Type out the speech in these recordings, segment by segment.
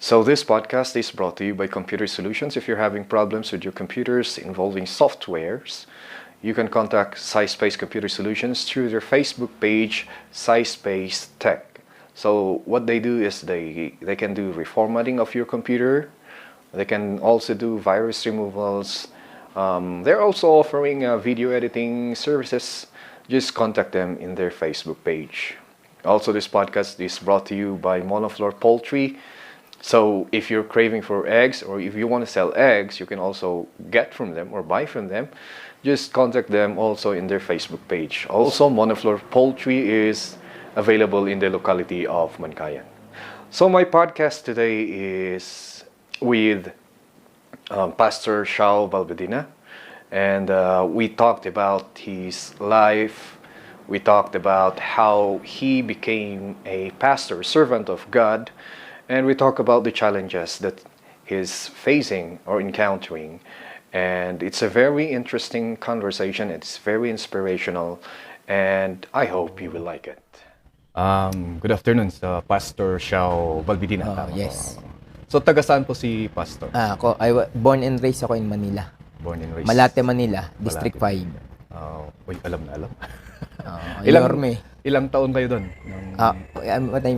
So this podcast is brought to you by Computer Solutions. If you're having problems with your computers involving softwares, you can contact SciSpace Computer Solutions through their Facebook page, SciSpace Tech. So what they do is they can do reformatting of your computer. They can also do virus removals. They're also offering video editing services. Just contact them in their Facebook page. Also, this podcast is brought to you by Monoflor Poultry. So if you're craving for eggs, or if you want to sell eggs, you can also get from them or buy from them. Just contact them also in their Facebook page. Also, Monoflor Poultry is available in the locality of Mankayan. So my podcast today is with Pastor Shao Balbedina, and we talked about his life. We talked about how he became a pastor, servant of God, and we talk about the challenges that he's facing or encountering. And it's a very interesting conversation. It's very inspirational, and I hope you will like it. Good afternoon sa Pastor Shao Balbidina. Yes. So, taga saan po si Pastor? Born and raised ako in Manila. Born and raised. Malate, Manila, District Malate. 5. Uy, alam na alam. Ilang taon kayo doon? What do you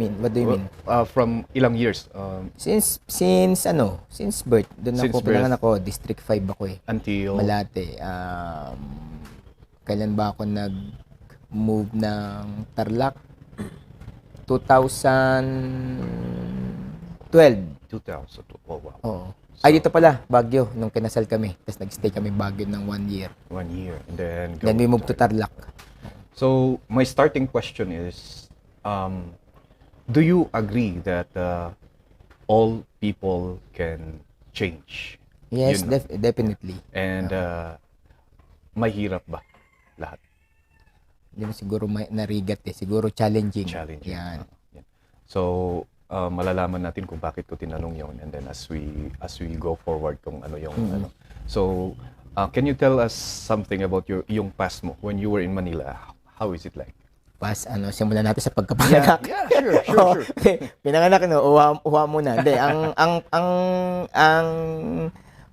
mean? From ilang years? Since birth, doon Since ako, pinanganak ako, District 5 ako eh. Until? Malate. Kailan ba ako nag-move ng Tarlac? 2012. 2002. Oh, wow. Oo. Ay, dito pala, Baguio, nung kinasal kami. Tapos nag-stay kami Baguio ng 1 year. 1 year. And then we moved to Tarlac. So, my starting question is, do you agree that all people can change? Yes, You know? definitely. And mahirap ba lahat? Hindi mo siguro narigat eh. Siguro challenging. Challenging. Yan. Yeah. So, malalaman natin kung bakit ko tinanong yon, and then as we go forward kung ano yung ano. So, can you tell us something about yung past mo when you were in Manila? How is it like? Simulan natin sa pagkapanganak. Yeah, sure. Pinanganak, uha muna. Hindi, ang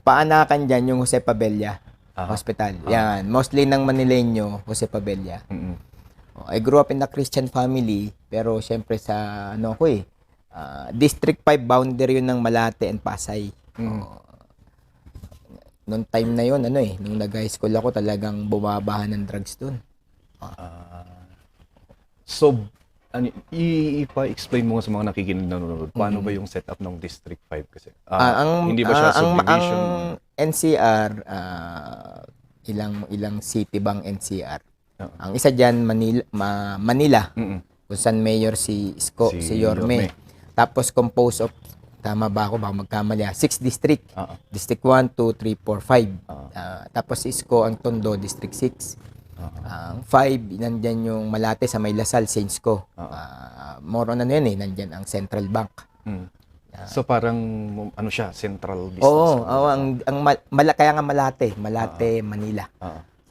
paanakan dyan yung Jose Pabella Hospital. Yan, mostly ng Manileño, Jose Pabella. I grew up in a Christian family, pero syempre sa District 5 boundary yun ng Malate and Pasay. Noong time na yun, nung nag-high school ako, talagang bumabahan ng drugs dun. So, ipa-explain mo nga sa mga nakikinig na nanonood, paano ba yung setup ng District 5 kasi? Hindi ba siya subdivision? Ang NCR, ilang city bang NCR? Ang isa dyan, Manila, kung saan mayor si Isko, si Yorme. Tapos composed of, tama ba ako, baka magkamali 6 district. District 1, 2, 3, 4, 5. Tapos Isko, ang Tondo, District 6. Ang 5, nandyan yung Malate sa May Lasal, Saintsco. More on nandyan ang Central Bank. So parang siya, central business. Oo, kaya nga Malate, Manila.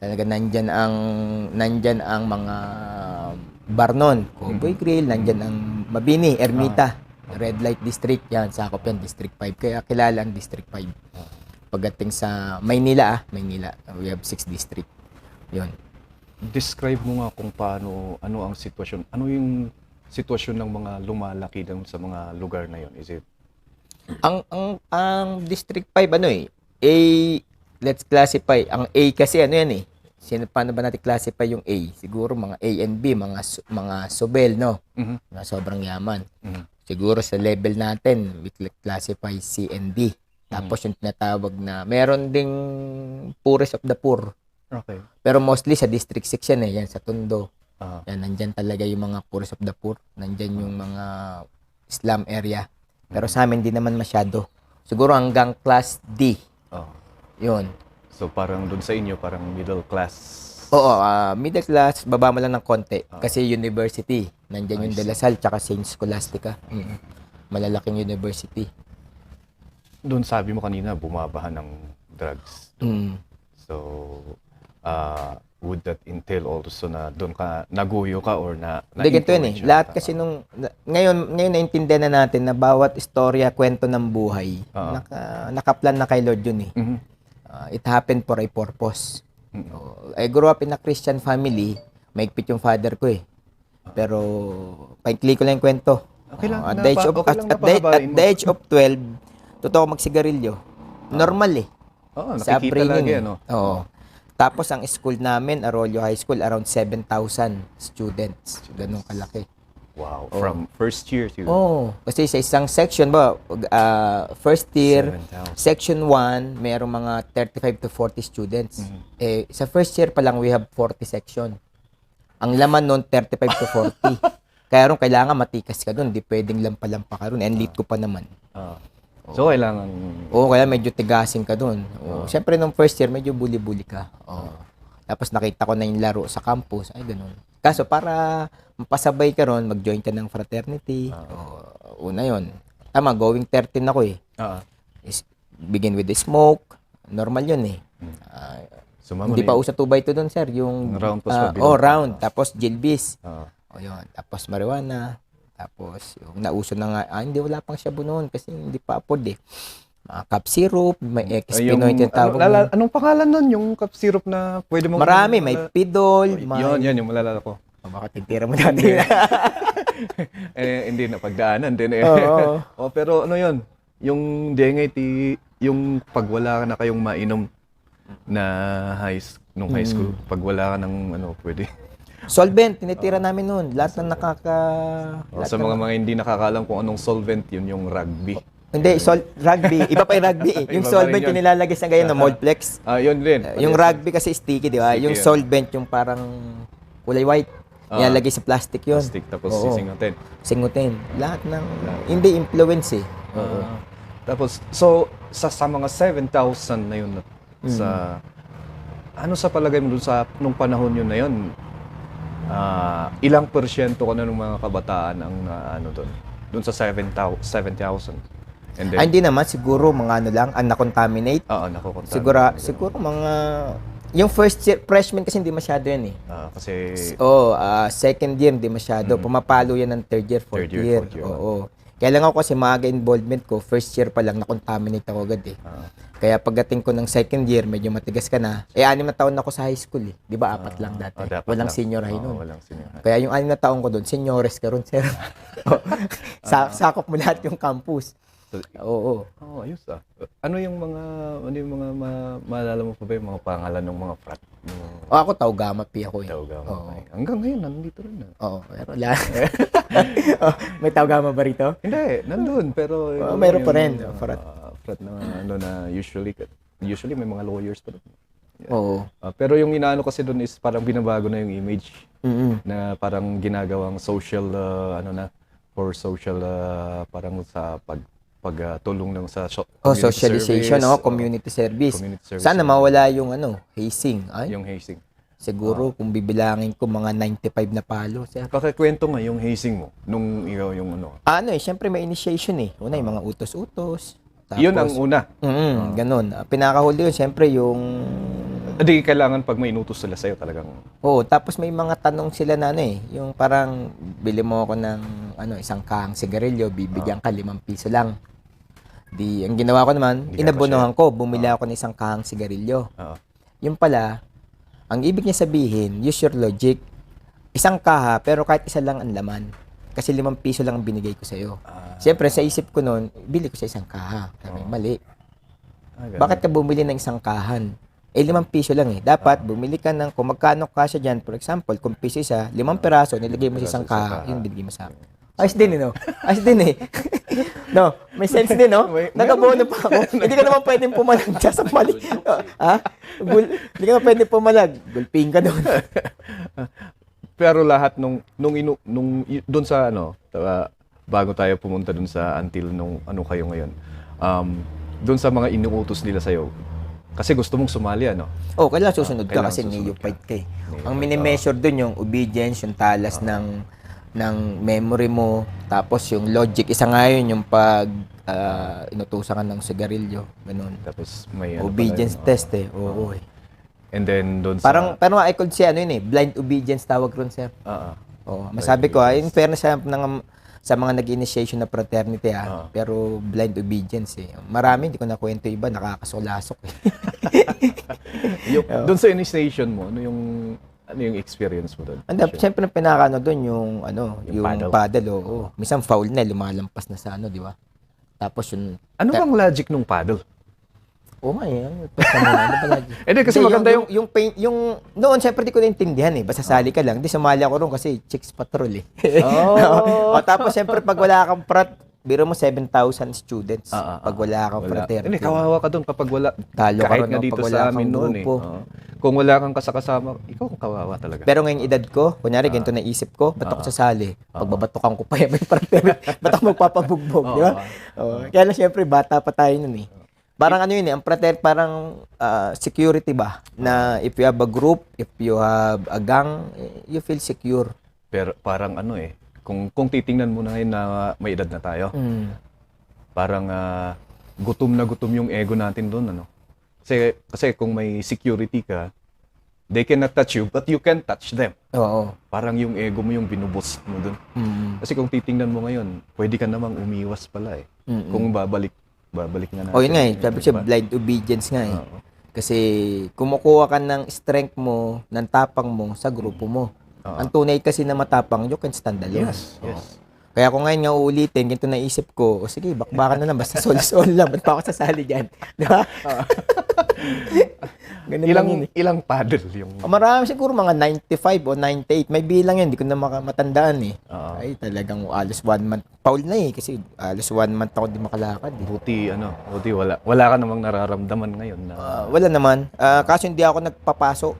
Talaga nandyan ang mga Barnon, Cowboy Grill, nandyan ang Mabini, Ermita, Red Light District, yan, sakop yan, District 5. Kaya kilala ang District 5. Pagdating sa Maynila, we have 6 district. Yun. Describe mo nga kung ano ang sitwasyon. Ano yung sitwasyon ng mga lumalaki doon sa mga lugar na yun? Is it? Ang District 5, let's classify. Ang A kasi paano ba natin classify yung A? Siguro mga A and B, mga Sobel, no? Mga sobrang yaman. Siguro sa level natin, we classify C and D. Tapos yung tinatawag na, meron ding poorest of the poor. Okay. Pero mostly sa District 6 yan yan sa Tondo. Yan, nandyan talaga yung mga poorest of the poor. Nandyan yung mga slum area. Pero sa amin, di naman masyado. Siguro hanggang class D. Yun. So parang doon sa inyo, parang middle class. Oo, middle class, baba mo lang ng konti. Kasi university. Nandyan yung De La Salle, tsaka Saint Scholastica. Malalaking university. Doon sabi mo kanina, bumabahan ng drugs. So, would that entail also na doon ka naguyo ka or Hindi, ganito yun eh. Lahat kasi ngayon naintindihan na natin na bawat istorya, kwento ng buhay, nakaplan na kay Lord yun eh. It happened for a purpose. I grew up in a Christian family. Maigpit yung father ko eh. Pero, paikli ko lang yung kwento. Okay lang, At the age of 12, totoo magsigarilyo. Normal eh. Oo, Sa nakikita upbringing lagi, eh. ano? Oo. Tapos ang school namin, Arroyo High School, around 7,000 students. Ganun kalaki. Wow, from first year to... Kasi sa isang section ba, first year, 7,000. section 1, mayroong mga 35 to 40 students. Sa first year pa lang, we have 40 section. Ang laman nun, 35 to 40. Kaya ron, kailangan matikas ka dun. Di pwedeng lampa-lampa ka ron. And late ko pa naman. So, kailangan... Kaya medyo tigasin ka dun. Siyempre, nung first year, medyo bully-bully ka. Tapos nakita ko na yung laro sa campus. Ay, ganun. Kaso, para mapasabay ka ron, mag-join ka ng fraternity. Una yon. Tama, going 13 ako eh. Begin with the smoke. Normal yun eh. Hindi pa usa 2x2 dun, sir. Yung round round. Tapos Gilbis. Yun. Tapos marijuana. Tapos yung nauso na nga, hindi, wala pang shabu noon kasi hindi pa afford eh. Mga cup syrup, may XP90 yung tawag. Anong pangalan nun? Yung cup syrup na pwede mo... Marami, may Pidol. Yun, yung malalala ko. Baka titira mo natin. Hindi na pagdaanan din eh. Pero ano yun? Yung dengay, yung pag wala ka na kayong mainom na nung high school, pag wala ka ng pwede. Solvent, tinitira namin noon. Lahat ng Sa mga hindi nakakaalam kung anong solvent, yun yung rugby. Hindi, rugby. Iba pa yung rugby eh. Yung solvent yung nilalagay sa ganyan, Moldplex. Yun din. Yung rugby kasi sticky, di ba? Yung solvent yung parang kulay white. Nilalagay sa plastic yun. Plastic, tapos sisingutin. Singutin. Lahat ng, hindi influence eh. Tapos, so, sa mga 7,000 na yun, ano sa palagay mo dun nung panahon yun na yun, ilang porsyento ka na ng mga kabataan ang doon sa 7,000? And then, hindi naman, siguro mga na-contaminate. nakukontaminate. Siguro mga, yung first year, freshman kasi hindi masyado yan eh. Kasi, second year hindi masyado. Pumapalo yan ng third year, fourth year. Kaya lang ako kasi maaga involvement ko, first year pa lang na-contaminate ako agad eh. Kaya pagdating ko ng second year, medyo matigas ka na. 6 na taon ako sa high school eh. Di ba, 4 lang dati. Walang senior high noon. Kaya yung 6 na taon ko doon, seniores ka ron, sir. Sakop mo lahat yung campus. Ayos ah. Ano yung mga maalala mo pa ba yung mga pangalan ng mga frat? Ako, Tau Gamma Pi ako eh. Tau Gamma. Hanggang ngayon, nandito rin na. Pero may Tau Gamma ba rito? Hindi, nandun. Pero mayroon pa rin. Frat na usually may mga lawyers pa doon. Pero yung inaano kasi doon is parang binabago na yung image. Na parang ginagawang social, for social, parang sa pagtulong ng sa socialization, community service. Sana mawala yung hazing. Yung hazing. Siguro kung bibilangin ko mga 95 na palo. Pakikwento nga yung hazing mo nung ikaw yung syempre may initiation eh. Una yung mga utos-utos. Tapos, yun ang una. Ganun. Pinakahuli yun, syempre yung... Hindi kailangan pag may inutos sila sa'yo talagang... tapos may mga tanong sila na yung parang bili mo ako ng isang kahang sigarilyo, bibigyan ka 5 piso lang. Ang ginawa ko naman, inabonohan ko, bumili ako ng isang kahang sigarilyo. Yung pala, ang ibig niya sabihin, use your logic, isang kaha, pero kahit isa lang ang laman. Kasi 5 piso lang ang binigay ko sa'yo. Siyempre, sa isip ko noon, bili ko sa isang kaha. Mali. Bakit ka bumili ng isang kahan? 5 piso lang eh. Dapat, bumili ka ng, kung magkano kasya dyan, for example, kung piso isa, 5 piraso, nilagay mo sa isang kaha, yung binigay mo sa akin. Ayos din eh, no? Ayos din eh. No, may sense din, no? Nagabono pa ako. Hindi ka naman pwedeng pumalag dyan sa mali. Hindi ka naman pwedeng pumalag. Gulping ka doon. Pero lahat doon sa bago tayo pumunta doon sa until nung kayo ngayon, doon sa mga inuutos nila sa'yo, kasi gusto mong sumali, kailangan susunod ka kasi neophyte ka eh. Ang mini-measure doon yung obedience, yung talas ng memory mo, tapos yung logic. Isa nga yun yung pag inutusan ka ng sigarilyo, ganun. Tapos may obedience test eh. And then doon Pero I could say, ano yun eh, blind obedience tawag ron, sir. Oo. Masabi ko, in fairness sa mga nag-initiation na fraternity, pero blind obedience eh. Marami, hindi ko na kwento iba, nakakasulasok eh. doon sa initiation mo, ano yung experience mo doon? Siyempre, pinaka doon yung Yung paddle, oo. Minsan foul na, lumalampas na sa di ba? Tapos yung... Ano bang logic nung paddle? Oo nga eh. Ano ba lagi? Hindi, kasi maganda yung paint, noon, siyempre di ko naintindihan eh. Basta sali ka lang. Hindi, sumali ako ron kasi chicks patrol eh. Tapos siyempre, pag wala kang biro mo 7,000 students. Pag wala kang fraternity. Hindi, kawawa ka doon kapag wala. Talo ka kahit ron, nga dito sa amin noon eh. Kung wala kang kasama, ikaw kawawa talaga. Pero ngayong edad ko, kunyari, ganito naisip ko, ba't ako sasali? Pagbabatukan ko pa yung fraternity. Ba't ako magpapabugbog, di ba? Kaya lang siyempre, bata pa tayo noon eh. Parang ano yun eh, ang parang security ba? Na if you have a group, if you have a gang, you feel secure. Pero parang ano eh, kung titingnan mo na ngayon na may edad na tayo, parang gutom na gutom yung ego natin doon, ano? Kasi kung may security ka, they cannot touch you, but you can touch them. Oo. Parang yung ego mo yung binuboost mo doon. Kasi kung titingnan mo ngayon, pwede ka namang umiwas pala eh. Kung babalik nga natin. Yun nga eh. Sabi siya, blind obedience nga eh. Kasi kumukuha ka ng strength mo, ng tapang mo sa grupo mo. Ang tunay kasi na matapang, you can stand alone. Yes. Kaya kung ngayon nga uulitin, ganito naisip ko, sige, bakbakan na lang, basta solo-solo lang, ba't pa ako sasali dyan? Di ba? Ilang paddle yung... Marami siguro mga 95 o 98. May bilang yan, hindi ko na matandaan eh. Ay, talagang alos 1 month. Paul na eh, kasi alos 1 month ako di makalakad eh. Buti wala ka namang nararamdaman ngayon na... Wala naman. Kaso hindi ako nagpapaso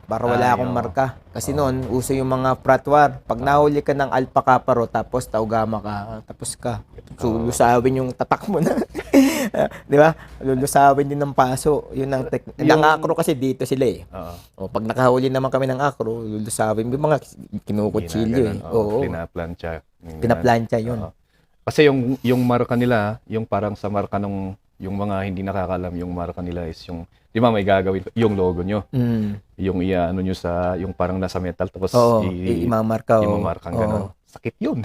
para wala akong marka. Kasi noon, uso yung mga pratwar. Pag nahuli ka ng Alpha Kaparo, tapos Taugama ka, tapos ka. So, lusawin yung tatak mo na. Di ba? Lulusawin din ng paso. Yun ang ng akro kasi dito sila eh. Pag nakahuli naman kami ng akro, lulusawin. Yung mga kinukutsilyo eh. Pinaplancha yun. Kasi yung marka nila, yung parang sa marka ng yung mga hindi nakakalam, yung marka nila is yung, di ba may gagawin, yung logo nyo. Yung ano nyo sa, yung parang nasa metal, tapos imamarka. Imamarkang gano'n. Sakit yun.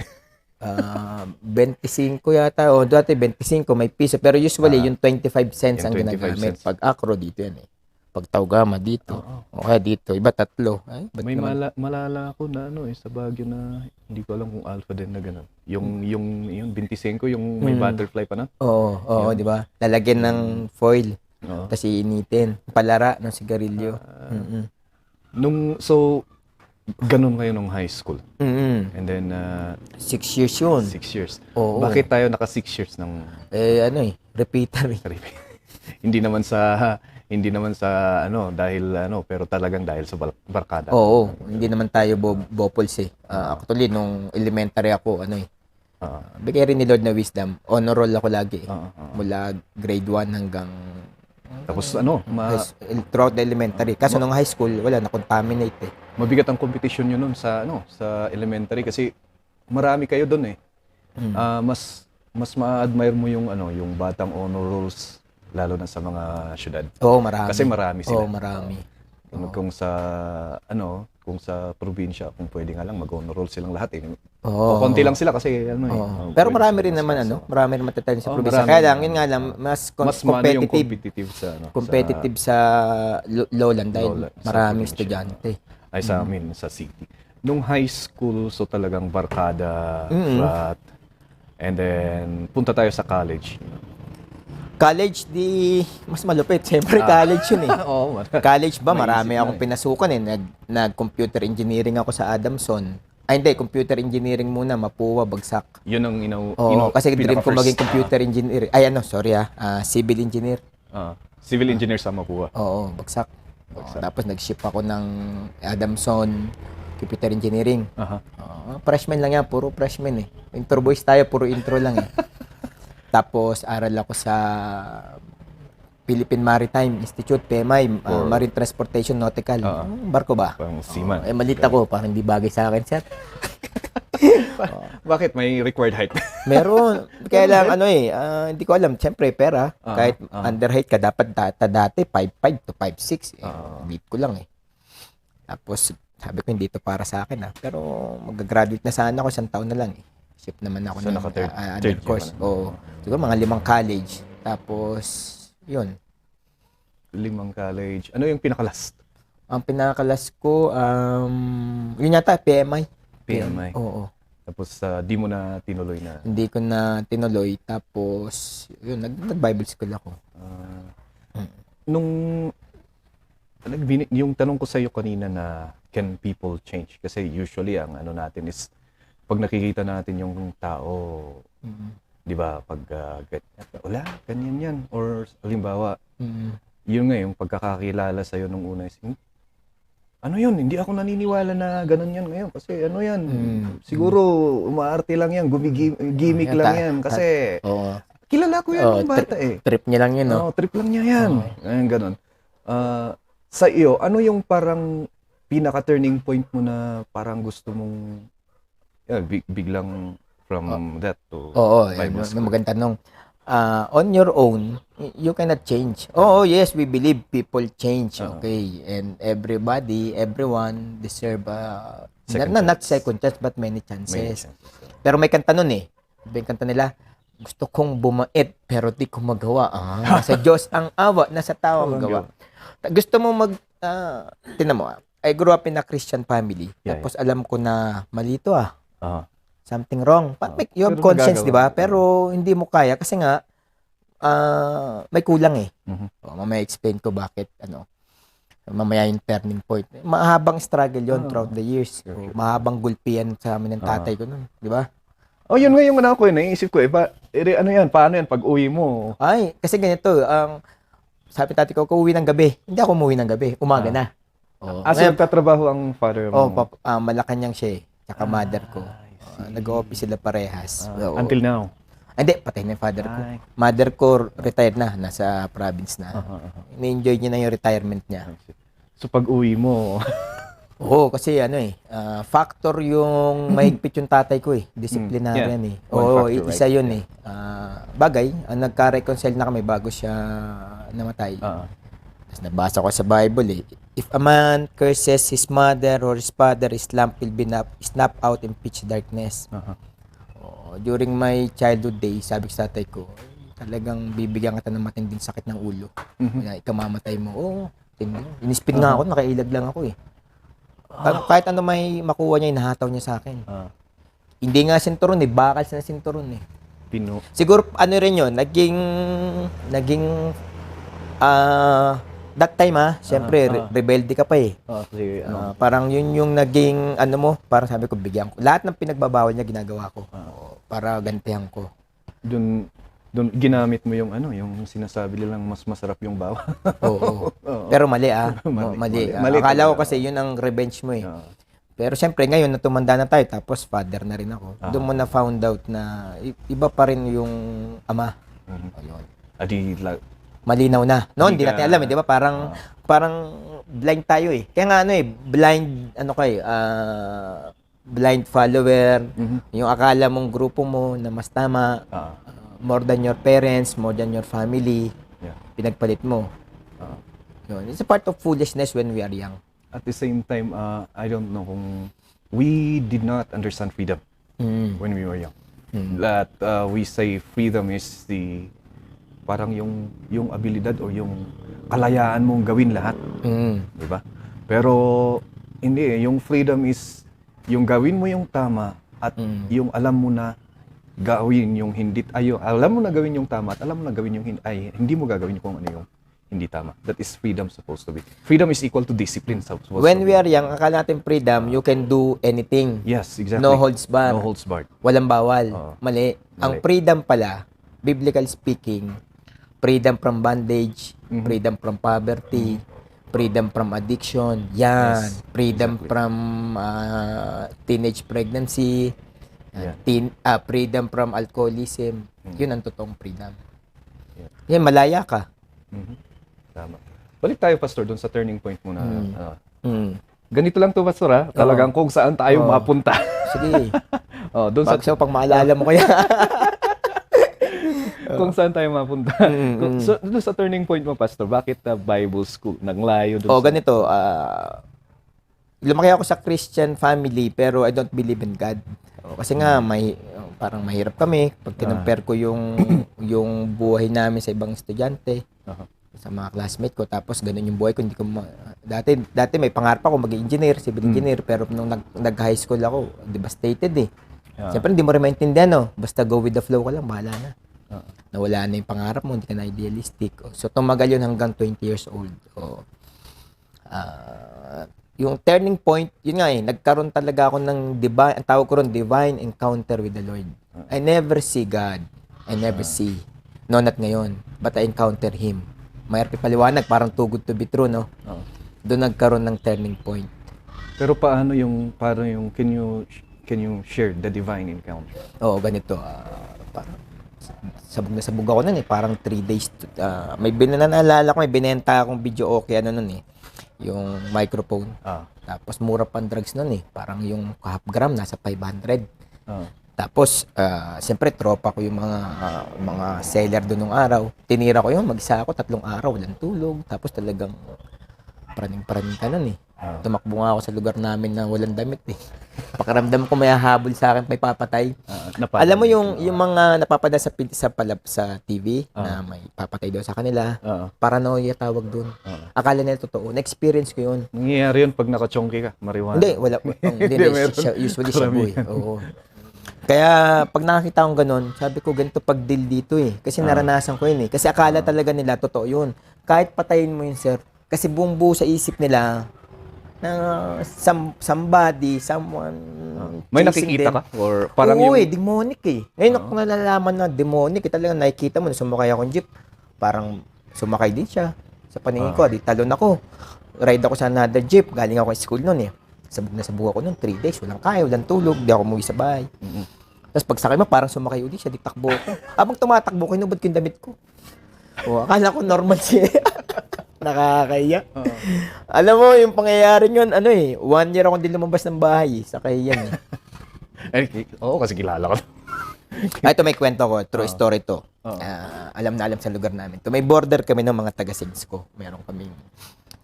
25 yata. Dati 25, may piso. Pero usually, yung 25 cents ang ginagamit. Pag acro, dito yan eh. Pag Taugama, dito. O kaya dito. Iba tatlo. Ay, may malala ako na ano eh, sa Baguio na hindi ko alam kung alpha din na gano'n. Yung 25, yung may butterfly pa na. Oo, di ba? Lalagyan ng foil. Tapos iinitin. Palara ng sigarilyo. So, ganun kayo nung high school. And then, 6 years yun. 6 years. Oo. Bakit tayo naka 6 years ng... Repeater eh. Hindi naman sa dahil pero talagang dahil sa barkada. Oo, hindi naman tayo bopols eh. Actually, nung elementary ako, bigay rin ni Lord na wisdom. Honor roll ako lagi eh. Mula grade 1 hanggang... Tapos throughout the elementary. Kaso nung high school, wala, na-contaminate eh. Mabigat ang competition nyo nun sa elementary kasi marami kayo doon eh. Mas ma-admire mo yung batang honor rolls lalo na sa mga syudad. Oo, marami. Kasi marami sila. Oo, marami. Kung sa probinsya, kung pwede nga lang mag-honor roll silang lahat eh. Oo. Konti lang sila kasi pero marami rin naman marami rin matatalent sa probinsya. Kaya lang, yun nga lang, mas competitive sa lowland dahil maraming estudyante. Ay sa amin, sa city. Nung high school, so talagang barkada, frat, and then punta tayo sa college. College, mas malupit. Siyempre, college yun eh. Oo. College ba, marami akong pinasukan eh. Nag-computer engineering ako sa Adamson. Ay, hindi. Computer engineering muna. Mapua, bagsak. Yun ang kasi dream ko maging computer engineer. Civil engineer. Civil engineer sa Mapua. Oo, bagsak. Tapos nag-ship ako ng Adamson computer engineering. Freshman lang yan. Puro freshman eh. Intro boys tayo. Puro intro lang eh. Tapos, aral ako sa Philippine Maritime Institute, PMI, Marine Transportation Nautical. Barko ba? Parang seaman. Malita ko, parang hindi bagay sa akin, sir. Bakit? May required height? Meron. Kaya lang, hindi ko alam. Siyempre, pera. Kahit underheight ka, dapat dati 5'5 to 5'6. Beat ko lang eh. Tapos, sabi ko, hindi ito para sa akin. Pero, mag-graduate na sana ako. 1 taon na lang eh. Ship naman ako So, ng third course. year Oo. Siguro, mga 5 college. Tapos, yun. 5 college. Ano yung pinaka-last? Ang pinakalas ko, yun yata, PMI. PMI. Oo. Tapos, di mo na tinuloy na? Hindi ko na tinuloy. Tapos, yun, nag-Bible school ako. Nung, yung tanong ko sa iyo kanina na, can people change? Kasi usually, ang ano natin is, pag nakikita natin yung tao, di ba, pag, wala, ganyan yan. Or, halimbawa, yun nga, yung pagkakakilala sa'yo nung una is, ano yun, hindi ako naniniwala na ganun yan ngayon. Kasi ano yan, siguro umaarte lang yan, gimmick lang yan. Kasi kilala ko yan ng bata eh. Trip niya lang yun, no? Trip lang niya yan. Ganun. Sa iyo, ano yung parang pinaka-turning point mo na parang gusto mong biglang from that to Bible school? Magandang tanong. On your own, you cannot change. Yes, we believe people change, okay? And everyone deserve not second chance, but many chances. Pero may kanta nun eh. May kanta nila, gusto kong bumait, pero di ko magawa. Nasa Diyos ang awa, nasa tao ang gawa. Gusto mo tinan mo, I grew up in a Christian family. Tapos alam ko na mali ito something wrong. You have conscience, di ba? Pero hindi mo kaya kasi nga may kulang eh. Mamaya explain ko bakit mamaya yung turning point. Mahabang struggle yon throughout the years. Mahabang gulpian sa amin ng tatay ko nun, di ba? Yun nga yung ko naisip ko ano yan, paano yan pag uwi mo? Ay, kasi ganito, sabi tatay ko, uwi ng gabi. Hindi ako umuwi ng gabi, umaga na. So nagtatrabaho ang father mo? Malacanang siya eh, tsaka mother ko. Nag-office sila parehas. Until now? Hindi, patay na yung father ko. Mother ko, retired na. Nasa province na. Na-enjoy niya na yung retirement niya. So, pag uwi mo... kasi factor yung mahigpit yung tatay ko eh. Disciplinarian eh. Isa yun eh. Bagay, nagka-reconcile na kami bago siya namatay. Tapos nabasa ko sa Bible eh. If a man curses his mother or his father, his lamp will be snap out in pitch darkness. During my childhood days, sabi ko sa tatay ko, talagang bibigyan kita ng matinding sakit ng ulo. Ikamamatay mo. Inispin nga ako, nakailag lang ako eh. Kahit ano may makuha niya, inahataw niya sa akin. Hindi nga sinturon eh, bakal sa sinturon eh. Siguro rin yun, naging that time siyempre rebelde ka pa eh. Parang yun yung naging parang sabi ko bigyan ko. Lahat ng pinagbabawal niya ginagawa ko para gantihan ko. Doon ginamit mo yung yung sinasabi nilang mas masarap yung bawal. Pero mali mali. Akala ko kasi yun ang revenge mo eh. Pero siyempre ngayon na tumanda na tayo tapos father na rin ako. Doon mo na found out na iba pa rin yung ama. Ayun. Malinaw na. Noon, hindi natin alam, di ba? Parang blind tayo eh. Kaya nga blind follower. Yung akala mong grupo mo na mas tama, more than your parents, more than your family, pinagpalit mo. Yun. It's a part of foolishness when we are young. At the same time, I don't know kung we did not understand freedom when we were young. That we say freedom is parang yung abilidad o yung kalayaan mong gawin lahat. Di ba? Pero hindi yung freedom is yung gawin mo yung tama at yung alam mo na gawin yung alam mo na gawin yung tama at alam mo na gawin yung hindi mo gagawin kung ano yung hindi tama. That is freedom supposed to be. Freedom is equal to discipline supposed to be. When we are young, akala natin freedom, you can do anything. Yes, exactly. No holds barred. No holds barred. Walang bawal. Mali. Ang freedom pala, biblical speaking, freedom from bondage, freedom from poverty, freedom from addiction, freedom from teenage pregnancy, freedom from alcoholism. Yun ang totoong freedom. Yan, malaya ka. Tama. Balik tayo, Pastor, doon sa turning point mo na. Ganito lang to, Pastor, talagang kung saan tayo mapunta. Sige. Oh, doon sa Pag maalala mo kaya. kung saan tayo mapunta. So, doon sa turning point mo, Pastor, bakit Bible school? Naglayo doon Ganito, lumaki ako sa Christian family pero I don't believe in God. Kasi nga parang mahirap kami pag kinumpare ko yung buhay namin sa ibang estudyante, sa mga classmate ko, tapos ganun yung buhay ko, hindi ko dati may pangarap ako maging engineer, civil engineer, pero nung nag-high school ako, devastated eh. Siyempre hindi mo rin maintindihan, no? Basta go with the flow ka lang, bahala na. Nawala na yung pangarap mo, hindi ka na idealistic. So tumagal yun hanggang 20 years old. Yung turning point, yun nga nagkaroon talaga ako ng divine, ang tawag ko ron, divine encounter with the Lord. I never see God. I never see. No, not ngayon. But I encounter Him. Mayroon paliwanag, parang too good to be true, no? Doon nagkaroon ng turning point. Pero paano yung can you share the divine encounter? Ganito. Parang sabog na sabog ako nun eh. Parang 3 days. May naalala ko, may binenta akong video okay nun eh. Yung microphone. Tapos mura pang drugs nun eh. Parang yung half gram nasa 500. Tapos siyempre tropa ko yung mga seller doon nung araw. Tinira ko yun, mag-isa ako 3 araw, walang tulog. Tapos talagang praning ka nun eh. Tumakbo nga ako sa lugar namin na walang damit eh. Pakiramdam ko may hahabol sa akin, may papatay. Alam mo yung mga napapada sa TV na may papatay daw sa kanila. Paranoia tawag doon. Akala nila totoo. Na-experience ko yun. Nangyayari yun pag nakachongki ka, marijuana. Hindi, wala. Hindi, usually shabu eh. Oo. Kaya pag nakakita akong ganun, sabi ko ganito pag deal dito eh. Kasi naranasan ko yun eh. Kasi akala talaga nila totoo yun. Kahit patayin mo yun, sir. Kasi buong buo sa isip nila na someone may nakikita ka? Or parang demonic eh. Ngayon ako nalalaman na demonic. Talaga nakikita mo na sumakay akong jeep. Parang sumakay din siya. Sa paningin ko, di talon ako. Ride ako sa another jeep. Galing ako sa school noon eh. Sabog na sabog ako noon. 3 days. Walang kaya, walang tulog. Di ako umuwi sa bahay. Tapos pagsakay mo, parang sumakay ulit siya. Di takbo ko. Habang tumatakbo ko, hinubad ko yung damit ko. Akala ko normal siya. Nakakaya. Alam mo, yung pangyayari yun, 1 year akong din lumabas ng bahay. Sakay yan eh. Kasi kilala ko. Ito may kwento ko. True story to. Alam na alam sa lugar namin. May border kami ng mga taga-Sims ko. Meron kaming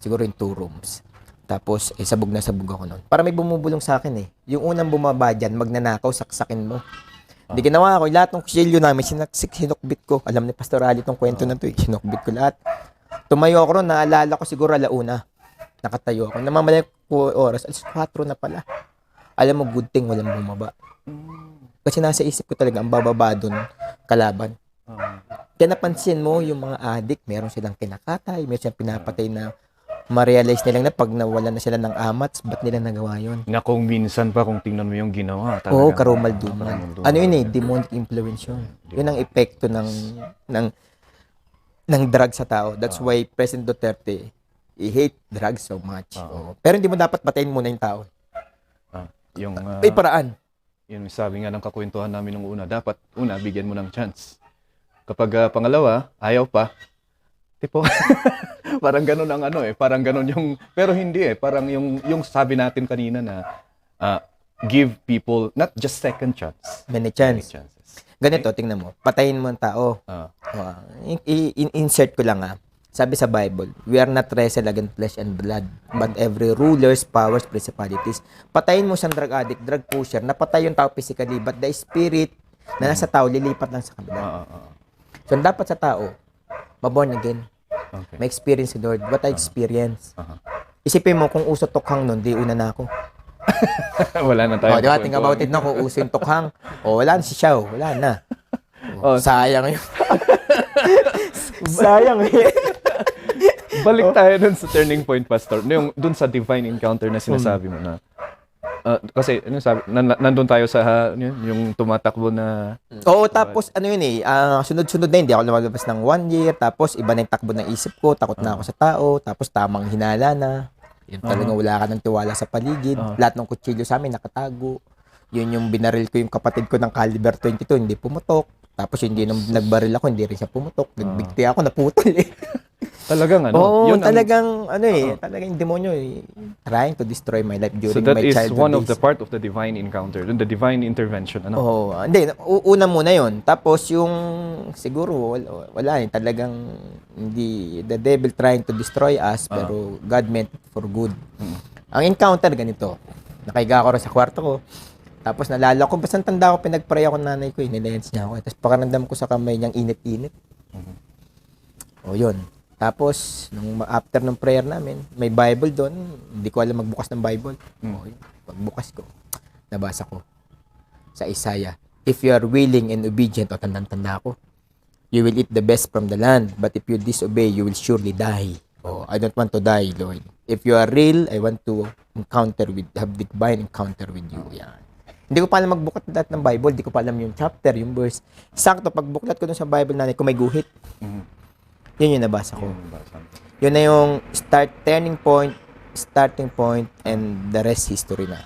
siguro yung 2 rooms. Tapos, sabog na sabog ako nun. Para may bumubulong sa akin eh. Yung unang bumaba dyan, magnanakaw, saksakin mo. Hindi ginawa ko. Lahat ng kusilyo namin, sinukbit ko. Alam ni Pastor Ali tong kwento na to eh. Sinukbit ko lahat. Tumayo ako ron, naalala ko siguro alauna. Nakatayo ako. Namamalay ko oras, 4 na pala. Alam mo, good thing walang bumaba. Kasi nasa isip ko talaga, ang bababa dun, kalaban. Kaya napansin mo, yung mga addict, meron silang kinakatay, meron silang pinapatay na ma-realize nilang na pag nawalan na sila ng amats, ba't nila nagawa yun? Na kung minsan pa, kung tingnan mo yung ginawa. Karumalduman. Ano yun eh, demonic influence yun. Yun ang epekto ng drugs sa tao. That's why President Duterte, he hate drugs so much. Pero hindi mo dapat patayin muna yung tao. May paraan. Yun sabi nga ng kakwentuhan namin nung una, dapat bigyan mo ng chance. Kapag pangalawa, ayaw pa, tipo, parang ganun ang parang ganun yung, pero hindi parang yung sabi natin kanina na, give people, not just second chance. Many chances. Ganito, tingnan mo. Patayin mo ang tao. Insert ko lang Sabi sa Bible, we are not wrestle against flesh and blood, but every rulers, powers, principalities. Patayin mo siyang drug addict, drug pusher, napatay yung tao physically, but the spirit na nasa tao, lilipat lang sa kabila. So, dapat sa tao, maborn again. Okay. May experience si Lord. What I experience. Isipin mo, kung uso tokhang nun, di una na ako. Wala na tayo. Di ba? Think about it na kung uso yung tokhang. Wala na si Xiao. Wala na. Sayang yun. Sayang eh. Balik tayo dun sa turning point, Pastor. Yung dun sa divine encounter na sinasabi mo na. Kasi nandun tayo sa yung tumatakbo na. Tapos yun sunod-sunod na hindi ako lumalabas ng 1 year. Tapos iba na yung takbo ng isip ko. Takot na ako sa tao. Tapos tamang hinala na. Yun talagang wala ka ng tiwala sa paligid. Lahat ng kutsilyo sa amin nakatago. Yun yung binaril ko yung kapatid ko ng caliber 22, hindi pumutok. Tapos hindi nung nagbaril ako, hindi rin siya pumutok. Nagbigti ako, naputol eh. Talagang ano, Oo, yun ang, talagang, talagang yung demonyo trying to destroy my life so during that my is childhood one of days. the part of the divine encounter, the divine intervention, ano? Oo, hindi, una muna yon. Tapos yung, siguro, wala talagang, hindi, the devil trying to destroy us, pero God meant it for good. Ang encounter, ganito. Nakahiga ako rin sa kwarto ko. Tapos nalala ko, basta tanda ko, pinag-pray ako ng nanay ko, nilens niya ako. Tapos pakiramdam ko sa kamay niyang init-init. O yun. Tapos, after ng prayer namin, may Bible doon. Hindi ko alam magbukas ng Bible. O yun. Pagbukas ko, nabasa ko sa Isaiah, if you are willing and obedient, o tandang-tanda ko, you will eat the best from the land. But if you disobey, you will surely die. Oh, I don't want to die, Lord. If you are real, I want to have divine encounter with you. Yan. Hindi ko pa alam magbuklat lahat ng Bible. Hindi ko pa alam yung chapter, yung verse. Sakto, pagbuklat ko dun sa Bible nanay ko, may guhit. Yun yung nabasa ko. Yun na yung starting point, and the rest history na.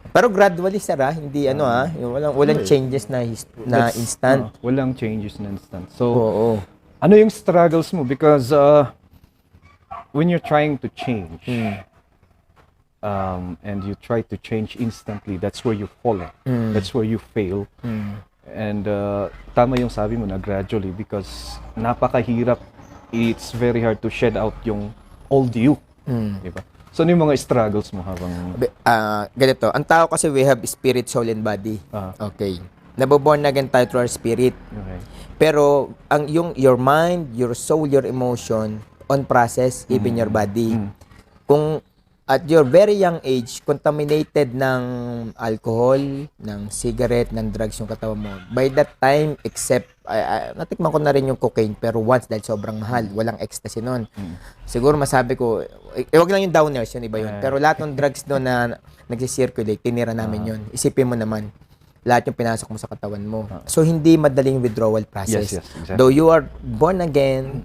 Pero gradually, sir, hindi yung walang changes na instant. Walang changes na instant. So, Oo. ano yung struggles mo? Because when you're trying to change, and you try to change instantly, that's where you fall. That's where you fail. And tama yung sabi mo na gradually, because napakahirap. It's very hard to shed out yung old you. Diba? So, ano yung mga struggles mo habang... Ganito. Ang tao kasi we have spirit, soul, and body. Okay. Naboborn again tayo through our spirit. Okay. Pero, your mind, your soul, your emotion, on process, even your body. Kung at your very young age, contaminated ng alcohol, ng cigarette, ng drugs yung katawan mo. By that time, except, natikman ko na rin yung cocaine, pero once dahil sobrang mahal, walang ecstasy nun. Siguro masabi ko, wag lang yung downers, yun iba yun. Pero lahat ng drugs doon na nagsisirculate, tinira namin yun. Isipin mo naman, lahat yung pinasok mo sa katawan mo. So, hindi madaling withdrawal process. Yes, exactly. Though you are born again,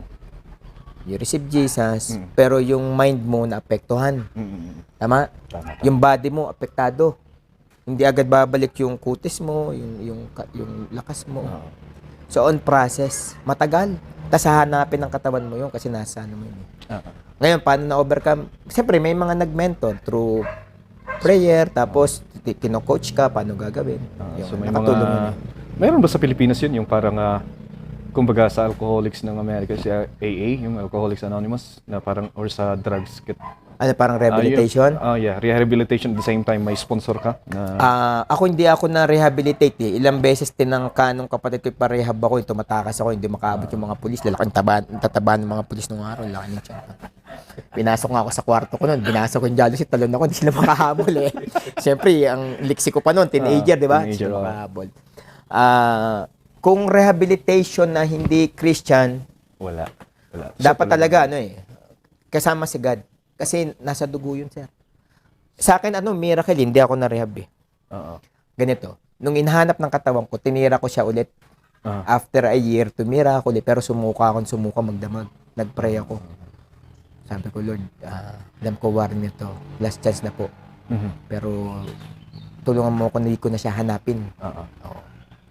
you receive Jesus, pero yung mind mo naapektuhan. Tama? Yung body mo apektado. Hindi agad babalik yung kutis mo, yung lakas mo. So on process, matagal. Tapos hahanapin ng katawan mo yun kasi nasa ano mo yun. Ngayon, paano na-overcome? Siyempre, may mga nag-mentor through prayer, tapos kino-coach ka, paano gagawin. So may mga... Mayroon ba sa Pilipinas yun, yung parang... kumbaga sa Alcoholics ng America, si AA, yung Alcoholics Anonymous, na parang, or sa drugs kit. Ano, parang rehabilitation? Yeah, rehabilitation at the same time, may sponsor ka? Hindi ako na-rehabilitate eh. Ilang beses tinangka nung kapatid ko pa-rehab ako, yung tumatakas ako, hindi makaabot yung mga pulis, lalaking tataba ng mga pulis nung araw, laki ng tiyan. Pinasok nga ako sa kwarto ko noon, binasok ko yung jealousy, talon ako, hindi sila makahabol eh. Siyempre, ang liksi ko pa noon, teenager, di ba? Hindi sila makahabol. Kung rehabilitation na hindi Christian, wala. Dapat talaga kasama si God. Kasi nasa dugo yun, sir. Sa akin, miracle, hindi ako na-rehab eh. Ganito, nung inhanap ng katawan ko, tinira ko siya ulit. After a year, tumira ako ulit, pero sumuka magdamag. Nag-pray ako. Sabi ko, Lord, alam ko war nito. Last chance na po. Pero, tulungan mo ako, hindi ko na siya hanapin.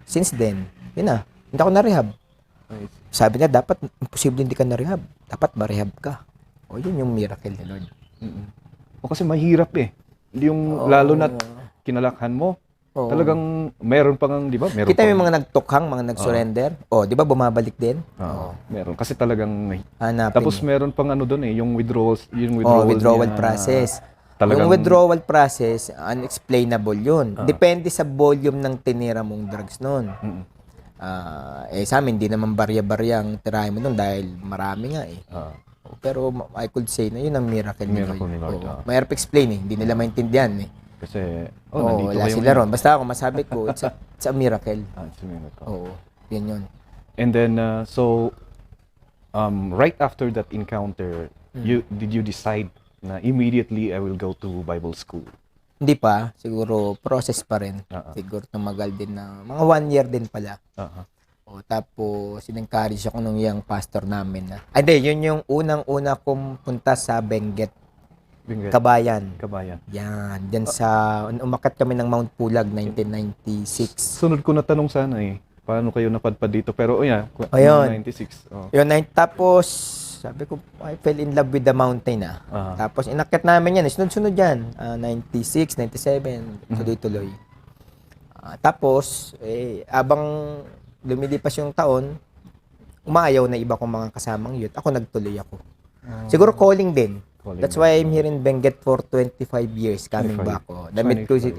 Since then, yun na, hindi ako na-rehab. Sabi niya, dapat, imposible hindi ka na-rehab. Dapat ma-rehab ka. O, yun yung miracle ni Lord. O kasi mahirap eh. Yung lalo na kinalakhan mo, talagang meron pang, di ba? Kita yung mga nagtukhang, mga nag-surrender. Di ba bumabalik din? Meron. Kasi talagang, hanapin. Tapos meron pang doon eh, yung withdrawal process. Yung withdrawal process, unexplainable yun. Depende sa volume ng tinira mong drugs noon. Sa amin, hindi naman barya-barya ang tirahin mo nun dahil marami nga eh. Pero I could say na yun ang miracle ni Lord. Mahirap explain eh. Hindi nila maintindihan eh. Kasi, nandito wala sila ron. Basta ako masabi ko, it's a miracle. It's a miracle. Oo, yun. And then, right after that encounter, did you decide na immediately I will go to Bible school? Hindi pa. Siguro, process pa rin. Siguro, tumagal din na, mga 1 year din pala. Tapos, in-encourage ako nung yung pastor namin na. Yun yung unang-una kong punta sa Benguet. Kabayan. Yan. Diyan umakyat kami ng Mount Pulag, 1996. Sunod ko na tanong sana eh. Paano kayo napadpad dito? Pero, 1996. Tapos, sabi ko, I fell in love with the mountain Tapos inakyat namin yan, sunod-sunod yan. 96, 97, tuloy-tuloy. Tapos, abang lumilipas yung taon, umaayaw na iba kong mga kasamang youth. Ako nagtuloy ako. Siguro calling din. That's why I'm here in Benguet for 25 years coming 25. back.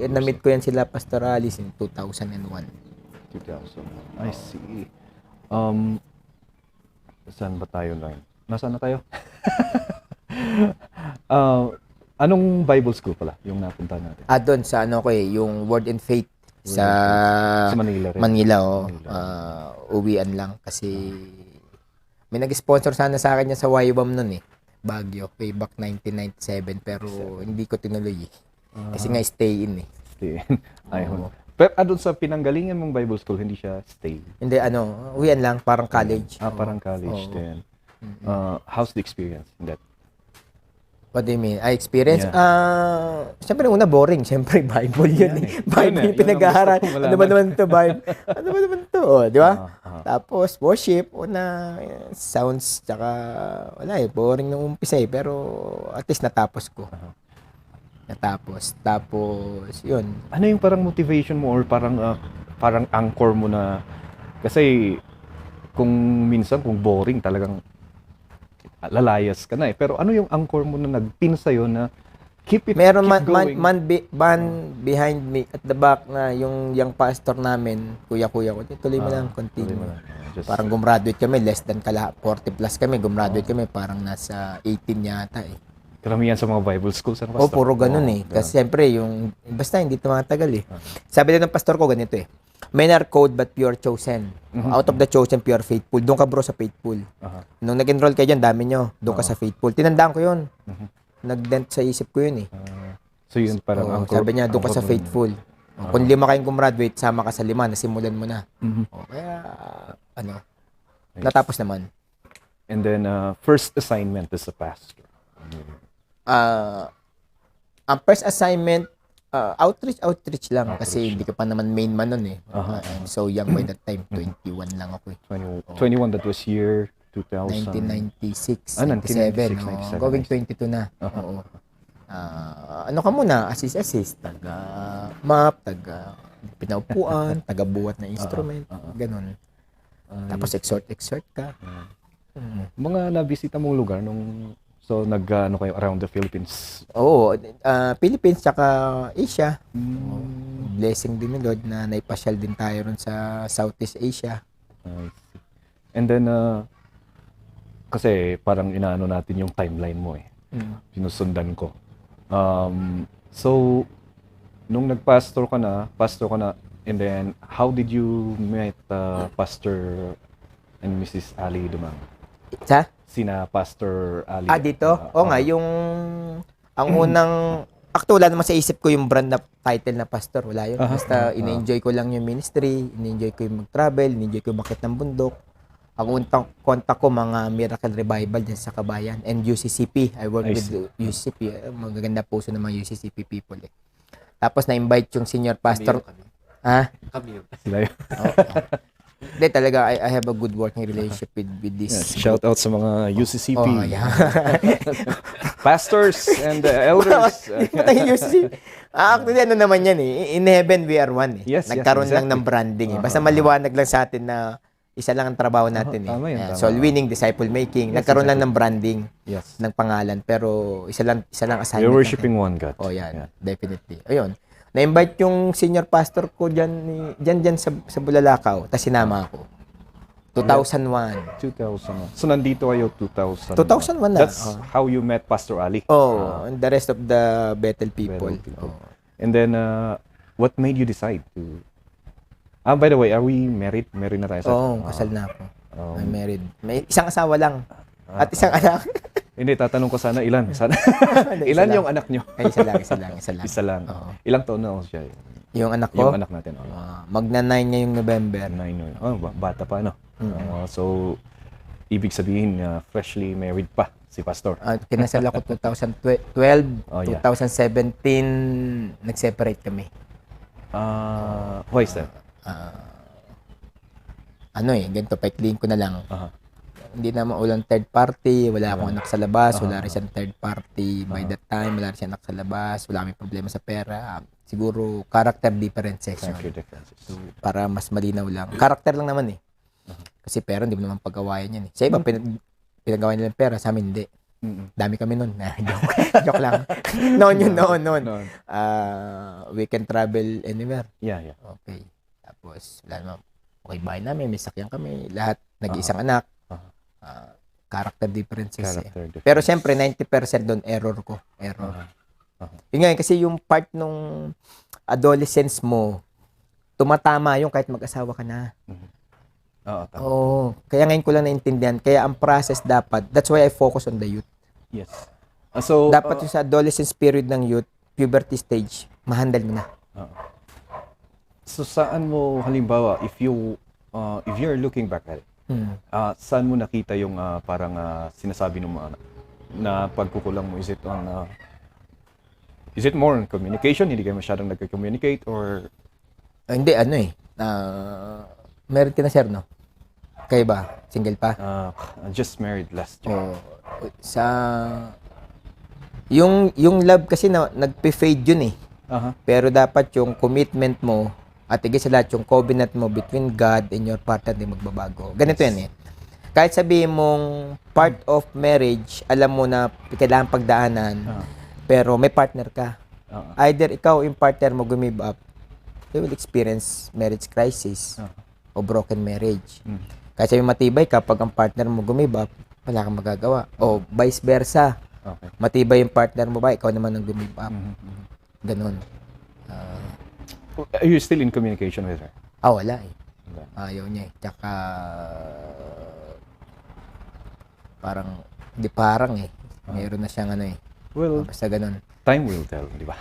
Na-meet ko yan sila Pastor Alice in 2001. 2000. I see. Saan ba tayo ngayon? Nasaan na tayo? Anong Bible school pala yung napunta natin? Doon sa yung Word and Faith sa Manila rin. Manila. Uwian lang kasi may nag-sponsor sana sa akin niya sa YWAM noon Baguio, way back 1997 pero hindi ko tinuloy kasi nga stay in Stay in. Ayun. Pero doon sa pinanggalingan mong Bible school, hindi siya stay? Hindi, uwian lang, parang college. Parang college din. How's the experience in that? What do you mean? Experience? Yeah. Siyempre, una boring. Siyempre, Bible yun Bible yung pinag-aaral. Ano ba naman ito, Bible? Ano ba naman ito? Di ba? Tapos, worship, sounds, tsaka, wala boring nung umpisa pero at least natapos ko. Tapos, yun. Ano yung parang motivation mo or parang anchor mo na, kasi kung minsan, kung boring talagang, lalayas ka na pero ano yung anchor mo na nagpin sa'yo na keep meron going? man behind me at the back na yung pastor namin, kuya ko, tuloy mo lang, continue. Parang gumraduate kami, less than 40 plus kami, gumraduate kami, parang nasa 18 yata Karamihan sa mga Bible schools, ano pastor? puro ganun Kasi siyempre, basta hindi tumatagal Sabi din ng pastor ko, ganito Men are called but pure chosen. Out of the chosen, pure faithful. Doon ka bro sa faithful. Nung nag-enroll kayo dyan, dami nyo. Doon ka sa faithful. Tinandaan ko yun. Nag-dent sa isip ko yun So yun parang anchor. Sabi niya, doon ka sa faithful. Kung 5 kayong gumraduate, sama ka sa 5, nasimulan mo na. Kaya, natapos naman. And then, first assignment as a pastor. Ang first assignment, outreach lang kasi hindi ka pa naman main man nun I'm so young by that time, 21 lang ako 21, that was year 2000. 1996, 1997. Going 22 na. Oo. Ano ka muna? Assist, taga-map, taga-pinaupuan, taga-buhat na instrument, ganun. Tapos exhort ka. Mga nabisita mong lugar nung so nag-ano kayo around the Philippines? Oo, Philippines tsaka Asia. Blessing din ni Lord na naipasyal din tayo ron sa Southeast Asia. I see. And then kasi parang inaano natin yung timeline mo Sinusundan ko. So nung pastor ka na, and then how did you meet Pastor and Mrs. Ali Dumang? Sina Pastor Ali. Dito? Nga, ang unang, wala naman sa isip ko yung brand na title na pastor, wala yun. Basta ina-enjoy ko lang yung ministry, ina-enjoy ko yung mag-travel, ina-enjoy ko yung makit ng bundok. Ang unang contact ko, mga Miracle Revival dyan sa Kabayan, and UCCP. I work with UCCP. Magaganda puso ng mga UCCP people Tapos na-invite yung senior pastor. Kami yun. Sila yun. Hindi talaga, I have a good working relationship with this. Shout out sa mga UCCP. Pastors and elders. UCCP. Actually, ano naman yan In heaven, we are one Yes, Nagkaroon lang ng branding Basta maliwanag lang sa atin na isa lang ang trabaho natin Tama yun, tama. Soul winning, disciple making. Nagkaroon lang ng branding ng pangalan. Pero isa lang assignment. You're worshiping one God. Yan. Definitely. Ayun. Na-invite yung senior pastor ko dyan sa Bulalakaw. Tapos sinama ako. 2001. 2001. So nandito kayo 2000. 2001 na. That's how you met Pastor Ali. And the rest of the Bethel people. And then, what made you decide to... by the way, are we married? Married na tayo sa... Kasal na ako. I'm married. May isang asawa lang. At isang anak. Hindi, tatanong ko sana ilan. Ilan yung anak nyo? Isa lang. Isa lang. Ilang taon na siya? Yung anak ko? Yung anak natin. Magna-9 ngayong November. 9. Bata pa, no? So, ibig sabihin, freshly married pa si Pastor. Kinasal ako 2012. 2017, nag-separate kami. Why is that? Ganito, paikliin ko na lang. hindi naman ulang third party, wala akong anak sa labas, wala rin siyang third party. By that time, wala rin siyang anak sa labas, wala kami problema sa pera. Siguro, character differences. Character differences. So, para mas malinaw lang. Character lang naman eh. Kasi pera, hindi mo naman pag-awayan yan eh. Sa iba, pinag-awayan nila ng pera, sa amin hindi. Dami kami nun. Joke lang. Noon. We can travel anywhere. Yeah. Okay. Tapos, wala naman. Okay, bahay namin, may sakyan kami. Lahat, nag-iisang anak. Character differences. Character difference. Pero siyempre, 90% doon, error ko. Error. Yun nga, kasi yung part nung adolescence mo, tumatama yung kahit mag-asawa ka na. Tama. Oo. Kaya ngayon ko lang naintindihan. Kaya ang process dapat, that's why I focus on the youth. Yes. So, Dapat yung sa adolescence period ng youth, puberty stage, mahandle mo na. so saan mo halimbawa if you're looking back at it, saan mo nakita yung parang sinasabi ng mga na pagkukulang mo? Is it more on communication? Hindi kayo masyadong nagko-communicate or Hindi, meron ka na, sir, no? Kayo ba? Single pa? just married last year? O, yung love kasi nagpe-fade yun eh. Pero dapat yung commitment mo at higit sa lahat yung covenant mo between God and your partner di magbabago. Ganito yan eh. Kahit sabihin mong part of marriage, alam mo na kailangan pagdaanan, pero may partner ka. Either ikaw yung partner mo give up, you will experience marriage crisis o broken marriage. Kahit sabihin matibay kapag ang partner mo give up, wala kang magagawa. O vice versa. Okay. Matibay yung partner mo ba, ikaw naman ang give up. Ganon. Are you still in communication with her? Wala eh. Ayaw niya eh. Tsaka, parang eh. Meron na siyang ano eh. Well, Basta ganon. time will tell, di ba?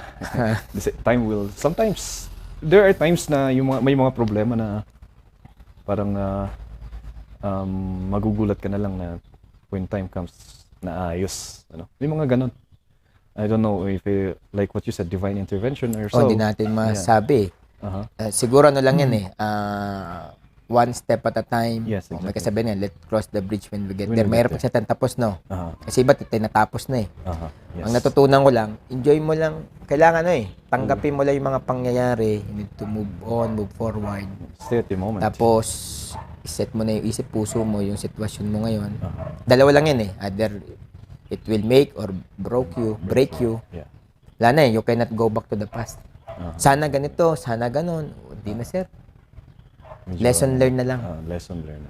Time will, sometimes, there are times na may mga problema na parang magugulat ka na lang na when time comes na ayos. May mga ganon. I don't know if like what you said, divine intervention or so. Hindi natin masabi. Siguro lang yan eh. One step at a time. Yes, May exactly. kasabihan yan, let's cross the bridge when we get When there. we Mahirap get siya tapos, no? Kasi iba, tinatapos na eh. Yes. Ang natutunan ko lang, enjoy mo lang. Kailangan tanggapin mo lang yung mga pangyayari. You need to move on, move forward. Stay at the moment. Tapos, iset mo na yung isip, puso mo, yung sitwasyon mo ngayon. Dalawa lang yan eh. Either it will make or break you. Yeah. Wala na eh. You cannot go back to the past. Sana ganito, sana ganon. Hindi na, sir. Lesson learned na lang. Lesson learned.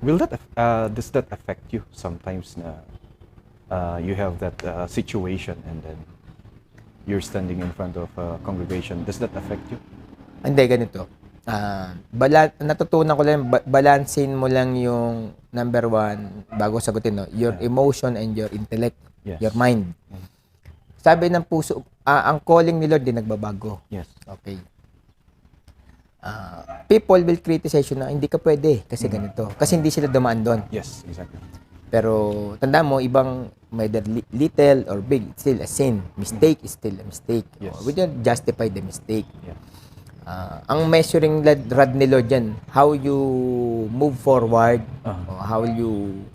Does that affect you sometimes na you have that situation and then you're standing in front of a congregation? Does that affect you? Hindi, ganito. Natutunan ko lang, balansin mo lang yung number one, bago sagutin, no? Your emotion and your intellect, Yes. your mind. Sabi ng puso, ang calling ni Lord din nagbabago. Yes. Okay. People will criticize you na hindi ka pwede kasi ganito. Kasi hindi sila dumaan doon. Yes, exactly. Pero tandaan mo, ibang whether little or big, it's still a sin. Mistake is still a mistake. Yes. We don't justify the mistake. Yeah. Ang measuring rod ni Lord dyan, how you move forward, o how you,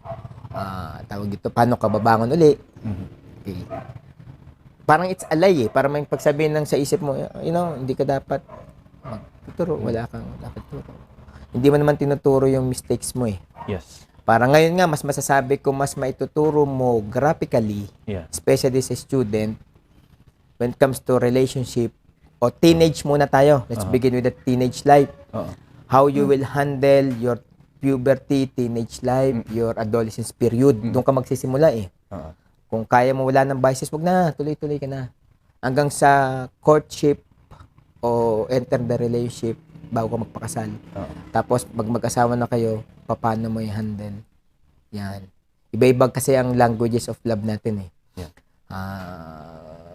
tawag dito, paano ka babangon uli. Okay. Parang it's a lie eh. Para may pagsabihin lang sa isip mo, hindi ka dapat magtuturo. Wala kang dapat turo. Hindi mo naman tinuturo yung mistakes mo eh. Yes. Para ngayon nga, mas masasabi ko, mas maituturo mo graphically, Yeah. especially sa student, when it comes to relationship, o teenage muna tayo. Let's begin with the teenage life. How you will handle your puberty, teenage life, your adolescence period. Doon ka magsisimula eh. Kung kaya mo wala ng vices, wag na, tuloy-tuloy ka na. Hanggang sa courtship o enter the relationship bago ka magpakasal. Tapos, pag mag-asawa na kayo, paano mo i-handle? Yan. Iba-iba kasi ang languages of love natin eh. Yeah.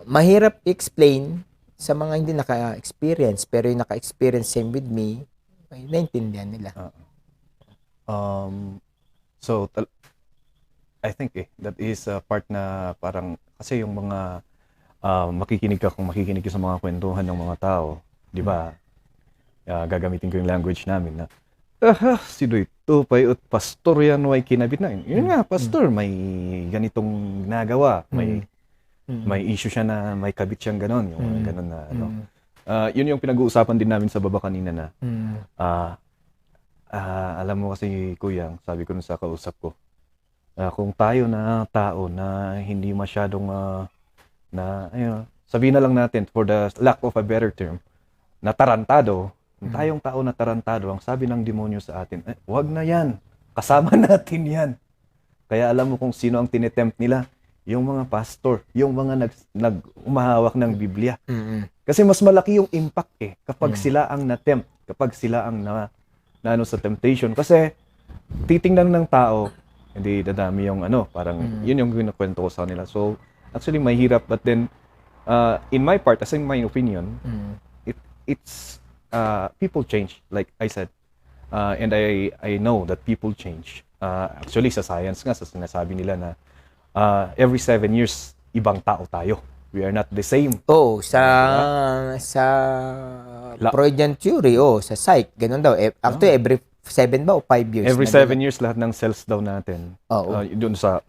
Mahirap i-explain sa mga hindi naka-experience, pero yung naka-experience same with me, ay naintindihan nila. So, I think that is a part na parang, kasi yung mga makikinig ka sa mga kwentuhan ng mga tao, di ba? Gagamitin ko yung language namin na Sino ito? Payot, pastor yan, may kinabit na. Yun nga, pastor, may ganitong nagawa. May issue siya na may kabit siyang ganon. Yung mga ganon na ano. Yun yung pinag-uusapan din namin sa baba kanina na alam mo kasi kuya, sabi ko nun sa kausap ko, kung tayo na tao na hindi masyadong sabihin na lang natin for the lack of a better term, na tarantado, tayong tao na tarantado, ang sabi ng demonyo sa atin, wag na yan, kasama natin yan. Kaya alam mo kung sino ang tinetempt nila? Yung mga pastor, yung mga umahawak ng Biblia. Kasi mas malaki yung impact kapag sila ang na-tempt, kapag sila ang na sa temptation. Kasi titingnan ng tao, hindi dadami yung parang yun yung kinukwento ko sa kanila. So, actually mahirap, but then in my part, as in my opinion, it's people change, like I said. And I know that people change. Actually, sa science nga, sa sinasabi nila na every 7 years, ibang tao tayo. We are not the same. Sa Freudian theory, sa psych, ganun daw. Actually, every 7 ba o 5 years? Every 7 years, lahat ng cells daw natin, doon sa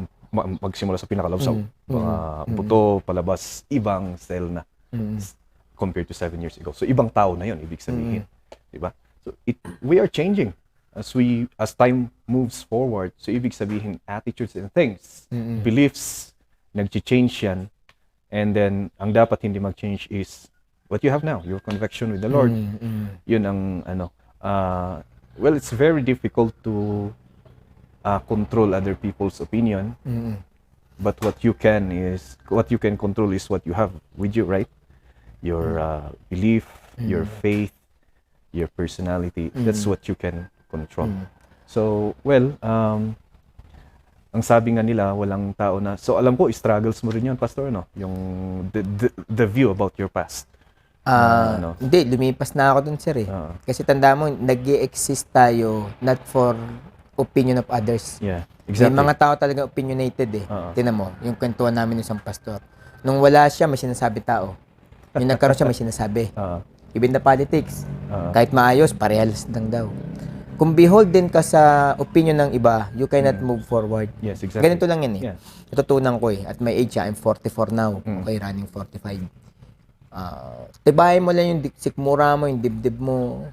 magsimula sa pinakalawsaw, buto, palabas, ibang cell na compared to 7 years ago. So, ibang tao na yun, ibig sabihin. Diba? So, we are changing as time moves forward. So, ibig sabihin, attitudes and things, beliefs, nag-change yan. And then, ang dapat hindi mag-change is what you have now, your conviction with the Lord. Yun ang well, it's very difficult to control other people's opinion. But what you can control is what you have with you, right? Your belief, your faith, your personality. That's what you can control. So, well, ang sabi nga nila, walang tao na... So, alam ko, struggles mo rin yun, Pastor, no? Yung the view about your past. Hindi, lumipas na ako dun, sir, eh. Kasi tanda mo, nag-i-exist tayo not for opinion of others. Yeah, exactly. May mga tao talaga opinionated, eh. Tingnan mo, yung kwentuhan namin ng isang pastor. Nung wala siya, may sinasabi tao. Yung nagkaroon siya, may sinasabi. Even the politics, kahit maayos, parehas lang daw. Kung beholden ka sa opinion ng iba, you cannot move forward. Yes, exactly. Ganito lang yan, eh. Yeah. Natutunan ko, eh. At my age, I'm 44 now. Okay, running 45. Tibahin mo lang yung sikmura mo, yung dibdib mo.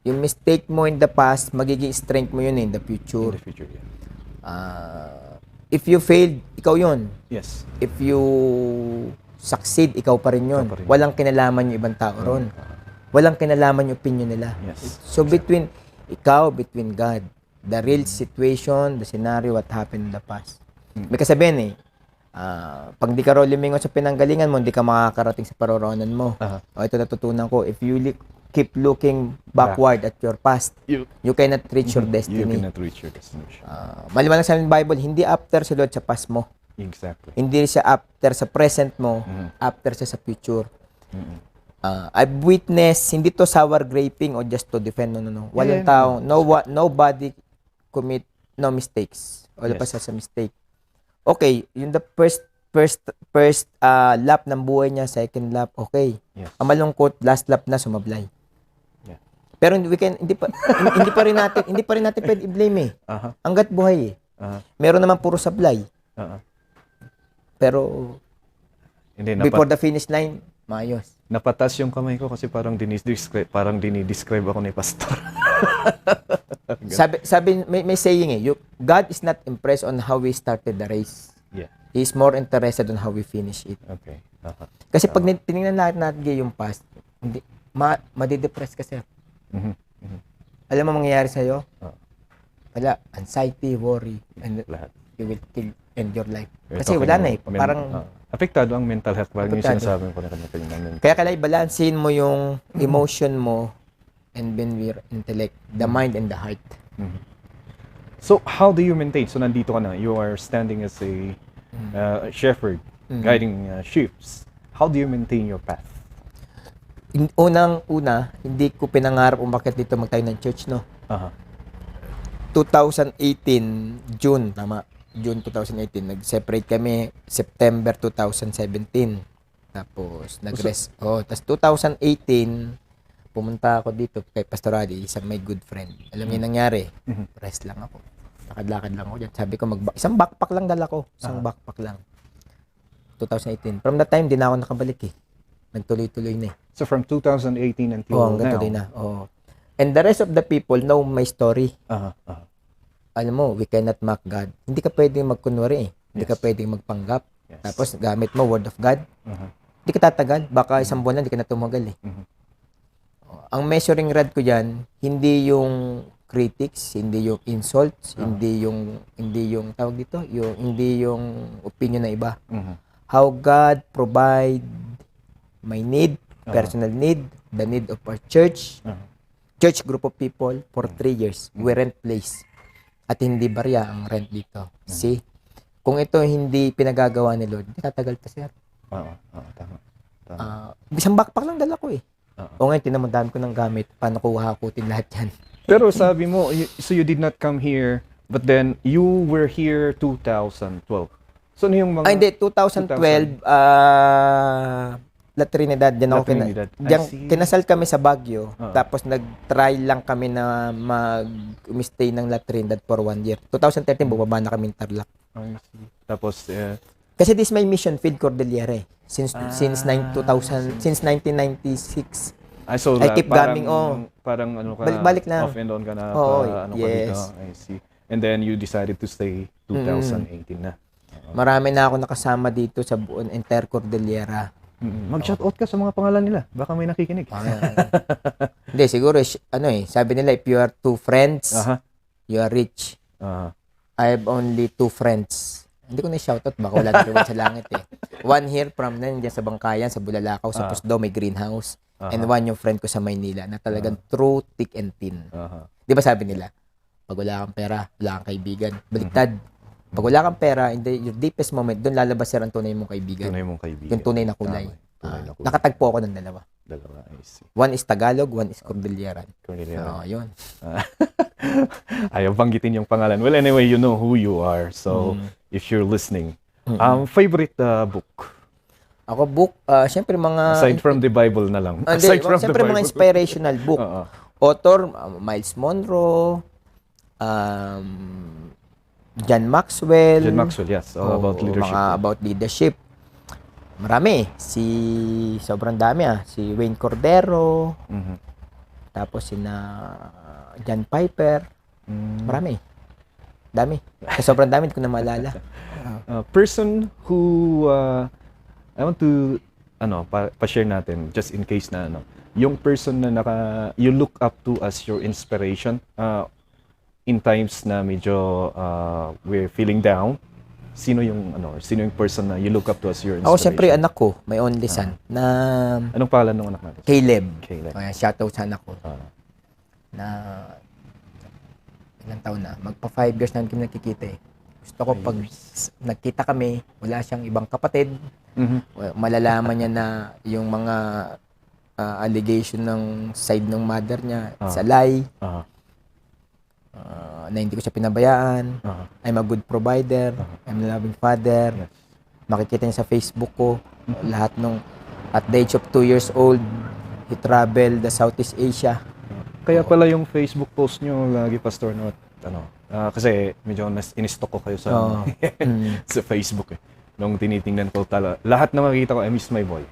Yung mistake mo in the past, magiging strength mo yun in the future. In the future, yeah. If you failed, ikaw yun. Yes. If you succeed, ikaw pa rin yun. Walang kinalaman yung ibang tao ron. Walang kinalaman yung opinion nila. Yes. So between God, the real situation, the scenario, what happened in the past. May kasabihan, eh, pag di ka raw lumingon sa pinanggalingan mo, hindi ka makakarating sa paroroonan mo. Ito natutunan ko, if you keep looking backward at your past, you cannot reach your destiny. You cannot reach your destination. Maliwanag sa Bible, hindi after si Lord sa past mo. Exactly. Hindi siya after sa present mo, after siya sa future. I've witnessed, hindi to sour graping or just to defend, no. Walang tao, nobody commit no mistakes. Wala pa siya sa mistake. Okay, yung the first lap ng buhay niya, second lap, okay. Yes. Ang malungkot, last lap na sumablay. Yeah. Pero hindi pa rin natin pwede i-blame, eh. Hangga't buhay, eh. Meron naman puro sablay. Pero before the finish line, maayos. Napatas yung kamay ko kasi parang dinidescribe ako ni Pastor. may saying, eh, God is not impressed on how we started the race. Yeah. He is more interested on how we finish it. Okay. Kasi pag tinignan natin yung past, hindi madidepress ka, sir. Alam mo mangyayari sa'yo? Wala. Anxiety, worry, and lahat. You will end your life. Kasi wala na, eh. Parang apektado ang mental health. Parang yung sinasabi ko na kanina. Kaya kailangan balansin mo yung emotion mo and then your intellect, the mind and the heart. So, how do you maintain? So, nandito ka na. You are standing as a shepherd, guiding sheep. How do you maintain your path? Unang-una, hindi ko pinangarap umakyat dito magtayo ng church, no? 2018, June, tama. June 2018, nag-separate kami September 2017. Tapos tapos 2018 pumunta ako dito kay Pastor Ali, isang may good friend. Alam niya nangyari, rest lang ako. Lakad-lakad lang ako dyan. Sabi ko, isang backpack lang dala ko. Isang backpack lang. 2018. From that time, di na ako nakabalik eh. Nagtuloy-tuloy na eh. So from 2018 until Hanggang now. tuloy na. And the rest of the people know my story. Uh-huh. Uh-huh. Alam mo, we cannot mock God. Hindi ka pwedeng magkunwari eh. Hindi ka pwedeng magpanggap. Yes. Tapos gamit mo word of God. Uh-huh. Hindi ka tatagal. Baka isang buwan lang, hindi ka na tumagal eh. Ang measuring rod ko dyan, hindi yung critics, hindi yung insults, hindi yung tawag dito, hindi yung opinion ng iba. How God provide my need, personal need, the need of our church, church group of people for 3 years. We rent place. At hindi barya ang rent dito. See? Kung ito hindi pinagagawa ni Lord, hindi tatagal pa, sir. Tama. Isang backpack lang dala ko eh. O ngayon, tinamandami ko ng gamit. Paano ko hakutin lahat yan? Pero sabi mo, so you did not come here, but then you were here 2012. So ano yung mga... Hindi, 2012, La Trinidad. Diyan ako Trinidad. diyan, I see. kinasal kami sa Baguio. Tapos nag-try lang kami na mag-stay ng La Trinidad for 1 year. 2013, bumaba na kami ng Tarlac. I see. Tapos, Kasi this my mission field, Cordillera eh. Since 1996. so I keep parang, coming, parang ano ka, Balik-balik na. off and on ka na, ano yes. ka dito, I see. And then you decided to stay 2018 na. Marami na ako nakasama dito sa buong entire Cordillera. Mag-shoutout ka sa mga pangalan nila. Baka may nakikinig. Hindi, siguro, sabi nila, if you are 2 friends, you are rich. I have only 2 friends. Hindi ko na-shoutout, baka wala na sa langit eh. 1 here from nandiyan sa Bangkayan, sa Bulalakaw, sa Pusdo, may greenhouse. And 1 yung friend ko sa Maynila na talagang true, thick and thin. Di ba sabi nila, pag wala kang pera, wala kang kaibigan. Baliktad. Pag wala kang pera, in your deepest moment, doon lalabas sir ang tunay mong kaibigan. Tunay mong kaibigan. Yung tunay na kulay. Tunay na kulay. Nakatagpo ako ng dalawa. I see. 1 is Tagalog, 1 is Cordilleran. Yun. Ayaw banggitin yung pangalan. Well, anyway, you know who you are. So, if you're listening, favorite book? Ako book, syempre mga... Aside from the Bible na lang. Syempre mga inspirational book. Author, Miles Monroe, John Maxwell. John Maxwell, yes. All about leadership. Mga about leadership. Marami. Sobrang dami Si Wayne Cordero. Tapos John Piper. Marami. Dami. Sobrang dami, hindi ko na maalala. Person who I want to pa-share natin just in case na yung person na you look up to as your inspiration in times na medyo we're feeling down. Sino yung person na you look up to as your inspiration? Ako syempre anak ko, my only son na anong pangalan ng anak natin? Caleb. Caleb. Shoutout sa anak ko. Na ilang taon na, magpa 5 years na kami nakikita eh. Gusto ko pag nagkita kami, wala siyang ibang kapatid. Malalaman niya na yung mga allegation ng side ng mother niya, sa lie. Na hindi ko siya pinabayaan. I'm a good provider. I'm a loving father. Yes. Makikita niya sa Facebook ko, lahat at the age of 2 years old, he traveled the Southeast Asia. Kaya pala yung Facebook post nyo lagi, Pastor, kasi medyo in-stalk ko kayo sa sa Facebook eh. Nung tinitingnan ko lahat na makikita ko, I miss my boy.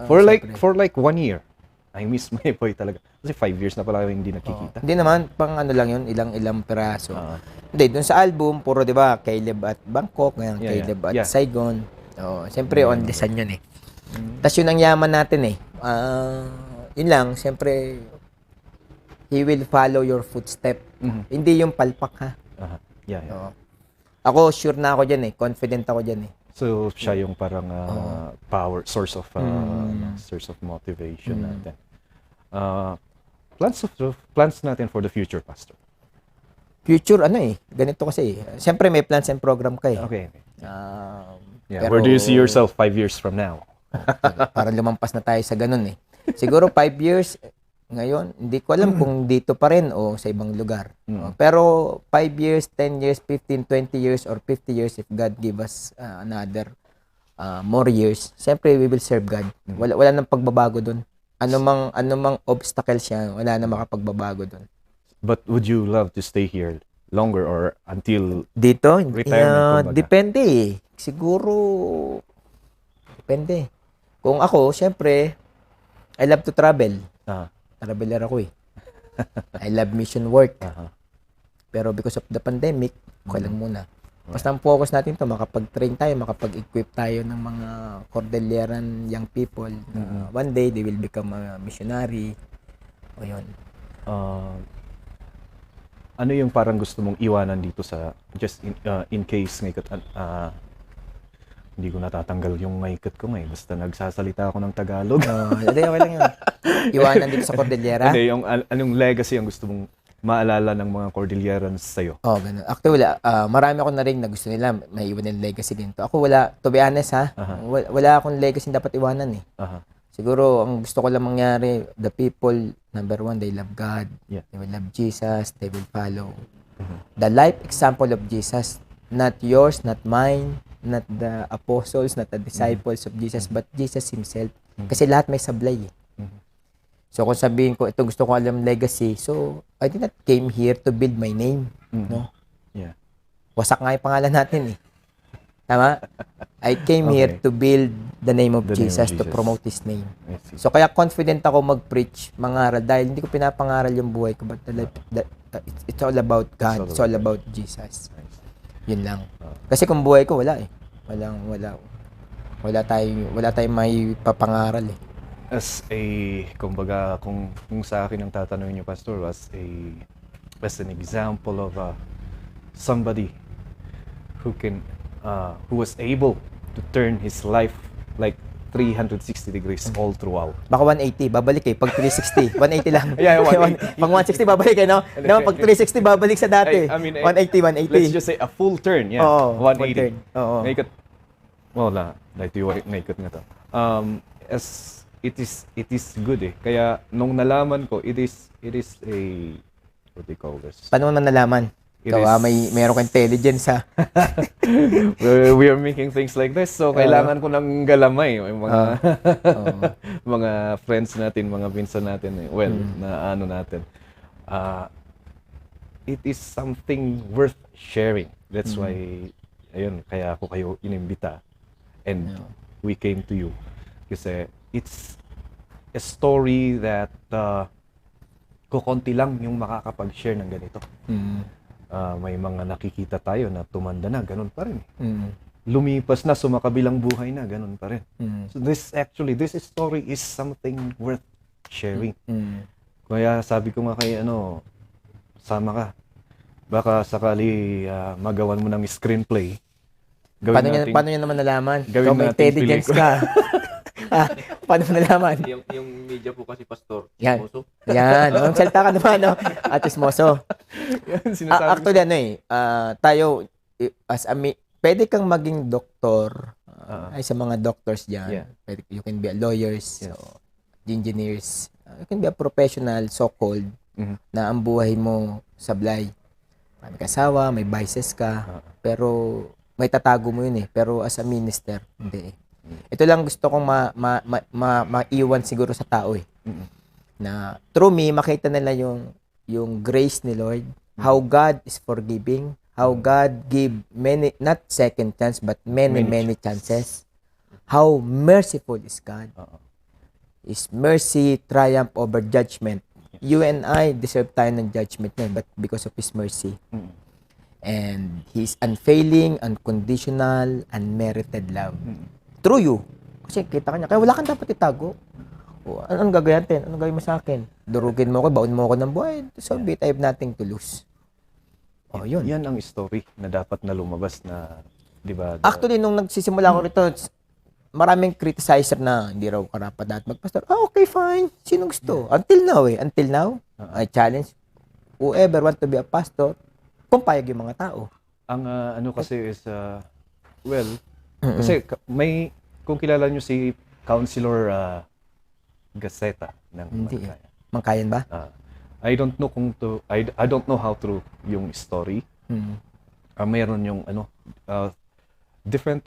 For like 1 year, I miss my boy talaga. Kasi 5 years na pala hindi nakikita. Hindi naman, pang lang yun, ilang peraso. Hindi, dun sa album, puro diba, Caleb at Bangkok, Caleb at Saigon. Siyempre, on the sun yun eh. Tapos yun ang yaman natin eh. Yun lang, siyempre, he will follow your footstep. Hindi yung palpak ha. Ako, sure na ako dyan eh. Confident ako dyan eh. So, siya yung parang power, source of motivation natin. Plans natin for the future, Pastor. Future, ganito kasi. Siyempre, may plans and program ka eh. Okay. Pero, where do you see yourself 5 years from now? Parang lumampas na tayo sa ganun eh. Siguro 5 years, ngayon, hindi ko alam kung dito pa rin o sa ibang lugar. Pero 5 years, 10 years, 15, 20 years, or 50 years, if God give us another more years, siyempre we will serve God. Wala nang pagbabago dun. anumang obstacle siya, wala na makapagbabago doon. But would you love to stay here longer or until Dito, retirement, kumbaga? depende eh. Siguro, depende. Kung ako, syempre, I love to travel. Ah, Traveler ako eh. I love mission work. aha. Pero because of the pandemic, okay lang muna. Basta ang focus natin to, makapag-train tayo, makapag-equip tayo ng mga Cordilleran young people. One day, they will become a missionary. O yun. Ano yung parang gusto mong iwanan dito sa just in case ngayon hindi ko natatanggal yung maikat ko ngayon. Basta nagsasalita ako ng Tagalog. Hindi, okay lang yun. Iwanan dito sa Cordillera. Hindi, yung anong legacy ang gusto mong maalala ng mga Cordillerans sa'yo? Oh, ganun. Actually, wala. Marami ako na rin na gusto nila may iwan ng legacy ganito. Ako wala, to be honest ha, wala akong legacy dapat iwanan eh. Aha. Siguro, ang gusto ko lang mangyari, the people, number one, they love God. Yeah. They will love Jesus. They will follow. The life example of Jesus, not yours, not mine, not the apostles, not the disciples of Jesus, but Jesus Himself. Kasi lahat may sablay eh. So, kung sabihin ko, ito gusto ko alam legacy, so, I did not came here to build my name. No? Yeah. Wasak nga yung pangalan natin eh. Tama? I came here to build the name of The name of Jesus, to Jesus. promote His name. I see. So, kaya confident ako mag-preach, mangaral, dahil hindi ko pinapangaral yung buhay ko, but it's all about God. It's all about Jesus. Yun lang. Kasi kung buhay ko, wala eh. Wala tayong may papangaral eh. As a, kumbaga, kung sa akin ang tatanungin niyo, Pastor, as an example of somebody who was able to turn his life like 360 degrees all throughout. Baka 180, babalik eh. Pag 360, 180 lang. Yeah, 180. Pag 160, babalik eh, no? Naman, pag 360, babalik sa dati. I mean, 180, 180. Let's just say a full turn, yeah. Oo, 180. full turn. Oo. Naikot. Wala, naikot nga to. As it is good eh. Kaya nung nalaman ko, it is a, what do you call this? Paano mo nalaman? It Ikaw, is- meron kang intelligence ha. We are making things like this, so kailangan ko ng galamay. Yung mga, mga friends natin, mga pinsan natin, well, na ano natin. It is something worth sharing. That's why, ayun, kaya ako kayo inimbita. And we came to you. Kasi it's a story that kukonti lang yung makakapag-share ng ganito. May mga nakikita tayo na tumanda na, ganun pa rin. Lumipas na, sumakabilang buhay na, ganun pa rin. So this story is something worth sharing. Kaya sabi ko nga kay sama ka. Baka sakali magawan mo ng screenplay. Paano niya naman nalaman? Gawin Ikaw may nating intelligence ka. Paano mo nalaman? Yung media po kasi, Pastor, Yan. Moso. Yan. Ang salita ka naman, no? Atis Moso. Yan, sinasabi ko. Actually, tayo, pwede kang maging doktor. Ay, sa mga doctors dyan. Yeah. You can be a lawyers, so, engineers. You can be a professional, so-called, na ang buhay mo sablay. May kasawa, may vices ka, pero may tatago mo yun eh. Pero as a minister, hindi eh. Ito lang gusto kong maiwan siguro sa tao eh. Na through me, makita nila yung grace ni Lord, how God is forgiving, how God give many, not second chance, but many chances. How merciful is God. Is mercy triumph over judgment. You and I deserve tayo ng judgment na, but because of His mercy. And His unfailing, unconditional, unmerited love. Through you. Kasi kita ka niya. Kaya wala kang dapat itago. Anong gagawin natin? Anong gawin mo sa akin? Durugin mo ako, baon mo ako ng buhay. So be it, I have nothing to lose. Yun. Yan ang story na dapat na lumabas na, di ba? Actually, nung nagsisimula ko rito, maraming criticizer na hindi raw karapat dapat magpastor. Okay, fine. Sino gusto? Until now Until now, I challenge whoever want to be a pastor, pumpayag yung mga tao. Ang kasi is, kasi kung kilala nyo si Councilor Gaceta ng Hindi Mangkayan. Mangkayan ba? I don't know I don't know how true yung story. Mayroon yung different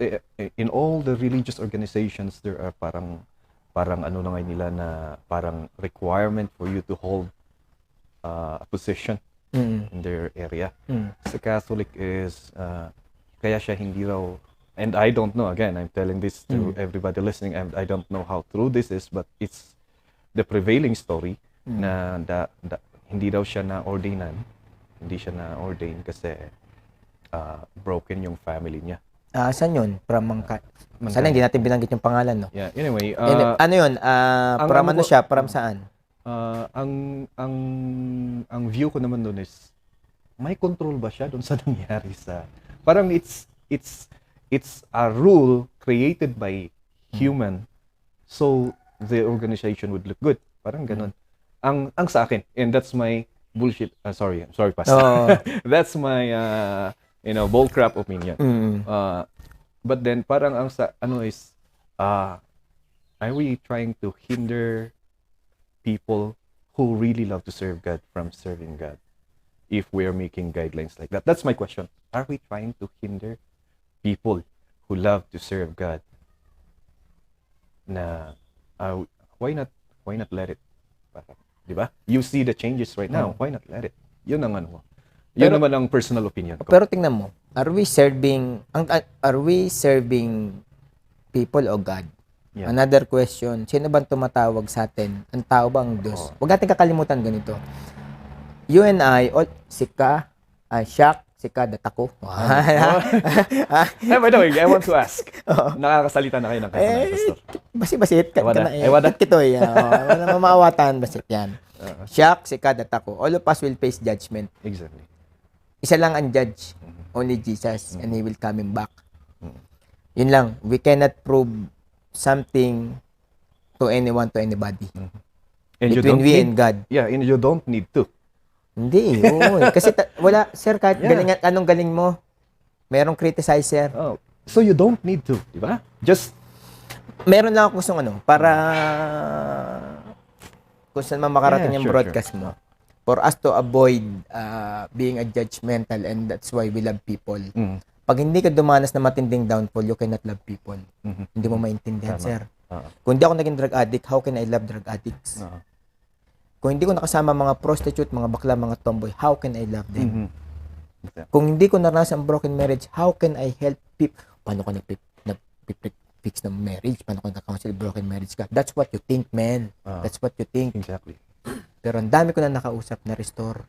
in all the religious organizations there are parang parang ano na ngayon nila na parang requirement for you to hold a position in their area. Sa Catholic is kaya siya hindi raw, and I don't know, again, I'm telling this to everybody listening, and I don't know how true this is, but it's the prevailing story na hindi daw siya na-ordainan, hindi siya na-ordain kasi broken yung family niya. Saan yun? Sana hindi natin binanggit yung pangalan, no? Yeah, anyway, ano yun? From ano siya? From saan? Ang view ko naman doon is may control ba siya doon sa nangyari sa parang it's a rule created by human so the organization would look good, parang ganun ang sa akin, and that's my bullshit, I'm sorry pastor. That's my bull crap opinion. But then parang ang sa ano is are we trying to hinder people who really love to serve God from serving God if we are making guidelines like that? That's my question. Are we trying to hinder people who love to serve God? Na why not let it? Di ba? You see the changes right now. Why not let it? Yun ang ano mo. Yun naman ang personal opinion ko. Pero tingnan mo, are we serving people o God? Yeah. Another question, sino bang tumatawag sa atin? Ang tao ba ang Diyos? Huwag natin kakalimutan ganito. You and I, si Ka, Shaq, si Ka, Datako. Hey, by the way, I want to ask. Nakakasalita na kayo ng katanan, Pastor? Basi-basit. Wala. Kitoy. Wala mamawatan. Basit yan. Shaq, si Ka, Datako. All of us will face judgment. Exactly. Isa lang ang judge. Only Jesus. And He will coming back. Yun lang. We cannot prove something to anyone, to anybody. And Between we and God. Yeah, and you don't need to. Hindi. Oo. Kasi wala, sir, kahit anong galing mo, merong criticizer. Oh, so you don't need to, di ba? Just meron lang ako gustong para kung saan man makarating yung broadcast mo. For us to avoid being a judgmental, and that's why we love people. Pag hindi ka dumanas na matinding downfall, you cannot love people. Hindi mo maintindihan, sir. Kung hindi ako naging drug addict, how can I love drug addicts? Kung hindi ko nakasama mga prostitute, mga bakla, mga tomboy, how can I love them? Kung hindi ko naranasan ang broken marriage, how can I help people? Paano ko nag-fix ng marriage? Paano ko nag-counsel broken marriage ka? That's what you think, man. That's what you think. exactly. Pero ang dami ko na nakausap na restore.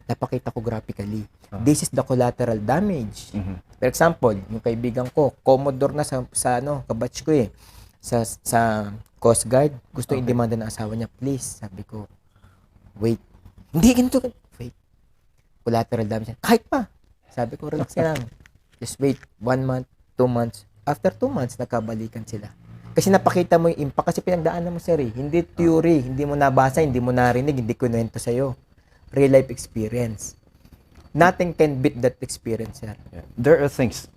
Napakita ko graphically. This is the collateral damage. For example, yung kaibigan ko, Commodore na sa kabatch ko sa Coast Guard, gusto i-demanda ng asawa niya, please. Sabi ko, wait. Hindi, ganito. Wait. Collateral damage. Kahit pa. Sabi ko, relax ka lang. Just wait. 1 month, 2 months. After 2 months, nagkabalikan sila. Kasi napakita mo yung impact. Kasi pinagdaanan mo, sir. Hindi theory. Hindi mo nabasa, hindi mo narinig, hindi kinuwento sa'yo. Real life experience. Nothing can beat that experience, sir. Yeah. There are things,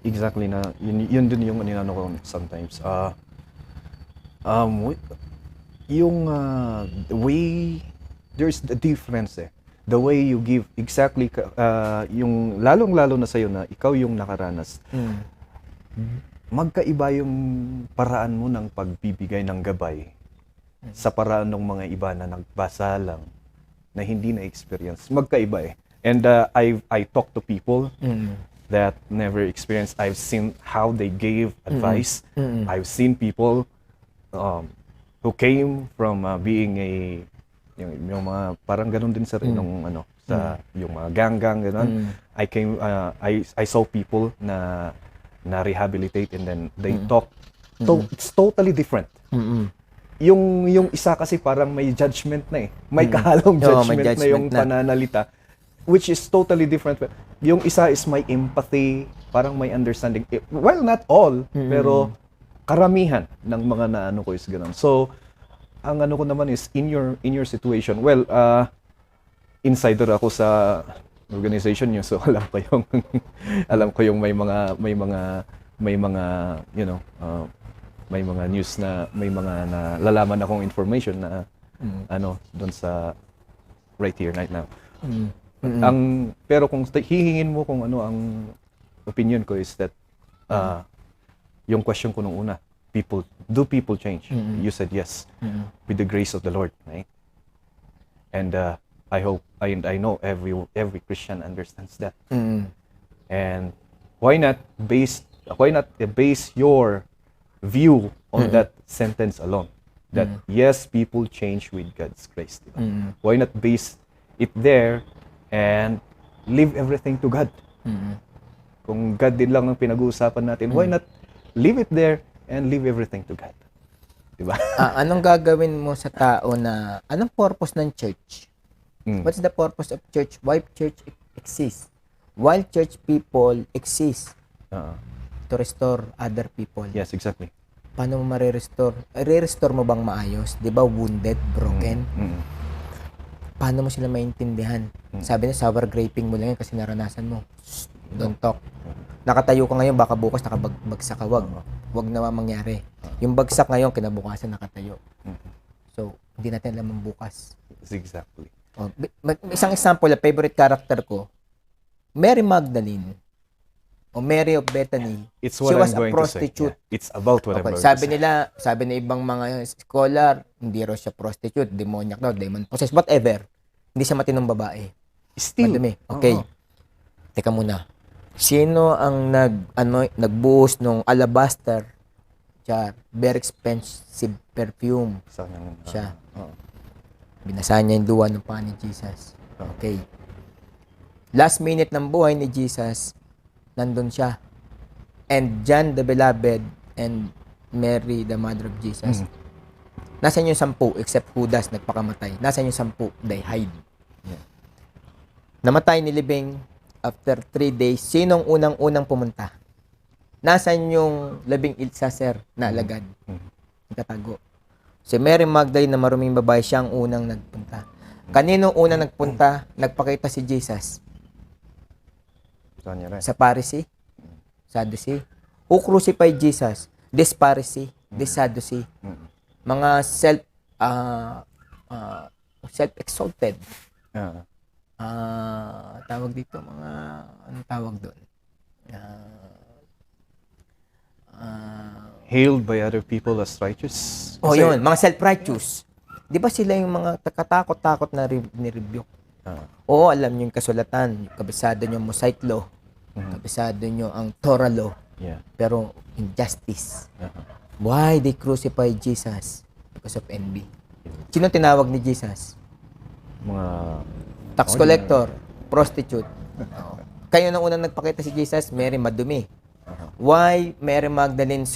exactly na, yun din yung ninano ko sometimes. Yung way, there's the difference The way you give, exactly, yung lalong-lalo na sa'yo na ikaw yung nakaranas. Magkaiba yung paraan mo ng pagbibigay ng gabay sa paraan ng mga iba na nagbasa lang, na hindi na-experience. Magkaiba And I talk to people that never experienced. I've seen how they gave advice. I've seen people who came from being yung mga parang ganun din sa nung sa yung mga gang ganun. I saw people na rehabilitate, and then they talk. So it's totally different. Yung isa kasi parang may judgment na may kahalong judgment na yung pananalita, which is totally different. Yung isa is may empathy, parang may understanding. Well, not all, pero karamihan ng mga naano ko is ganun. So, ang ano ko naman is in your situation. Well, insider ako sa organization niyo, so alam ko yung may mga may mga news na may mga nalalaman akong information na doon sa right here right now. Pero kung hihingin mo kung ano ang opinion ko is that yung question ko nung una, people change? You said yes, with the grace of the Lord, right? And I hope, I know every Christian understands that. And why not base your view on that sentence alone? That yes, people change with God's grace. Diba? Why not base it there and leave everything to God? Kung God din lang ang pinag-uusapan natin, why not leave it there and leave everything to God? Diba? Anong gagawin mo sa tao na, anong purpose ng church? What's the purpose of church? Why church exists? Why church people exist? To restore other people. Yes, exactly. Paano mo ma-restore? Re-restore mo bang maayos? Di ba wounded, broken? Paano mo sila maintindihan? Sabi na, sour graping mo lang yan kasi naranasan mo. Don't talk. Nakatayo ka ngayon, baka bukas nakabagsak ka. Wag na mangyari. Yung bagsak ngayon, kinabukasan nakatayo. So, hindi natin alam ang bukas. Exactly. Isang example, favorite character ko, Mary Magdalene o Mary of Bethany. It's what she was I'm going a prostitute. to say. Yeah. It's about what I'm going Sabi to say. sabi ng ibang mga scholar, hindi raw siya prostitute, demoniac daw, demon possessed, whatever. Hindi siya matinong babae. Still. Madumi. Okay. Teka muna. Sino ang nagbuhos nung alabaster jar, very expensive perfume? Siya. Binasa niya yung luha ng paa ni Jesus. Okay. Last minute ng buhay ni Jesus, nandun siya. And John the Beloved and Mary, the mother of Jesus. Nasaan yung 10 except Judas nagpakamatay? Nasaan yung 10? They hide. Namatay ni Libing after 3 days. Sinong unang-unang pumunta? Nasaan yung 11 sir na alagad? Itatago. Si Mary Magdalene na maruming babae, siya ang unang nagpunta. Kanino unang nagpunta? Nagpakita si Jesus. Sa Pharisee? Sadducee? Who crucified Jesus? This Pharisee, this Sadducee. Mga self-exalted. Tawag dito, mga, anong tawag doon? Hailed by other people as righteous. Yun, mga self-righteous. Di ba sila yung mga katakot-takot na ni-rebuke? Oo, alam nyo yung kasulatan. Kabisado nyo Mosaic Law. Kabisado nyo ang Torah Law. Yeah. Pero injustice. Why they crucified Jesus? Because of envy. Sino tinawag ni Jesus? Mga Tax collector, prostitute. Kayo nang unang nagpakita si Jesus, Mary madumi. Why Mary Magdalene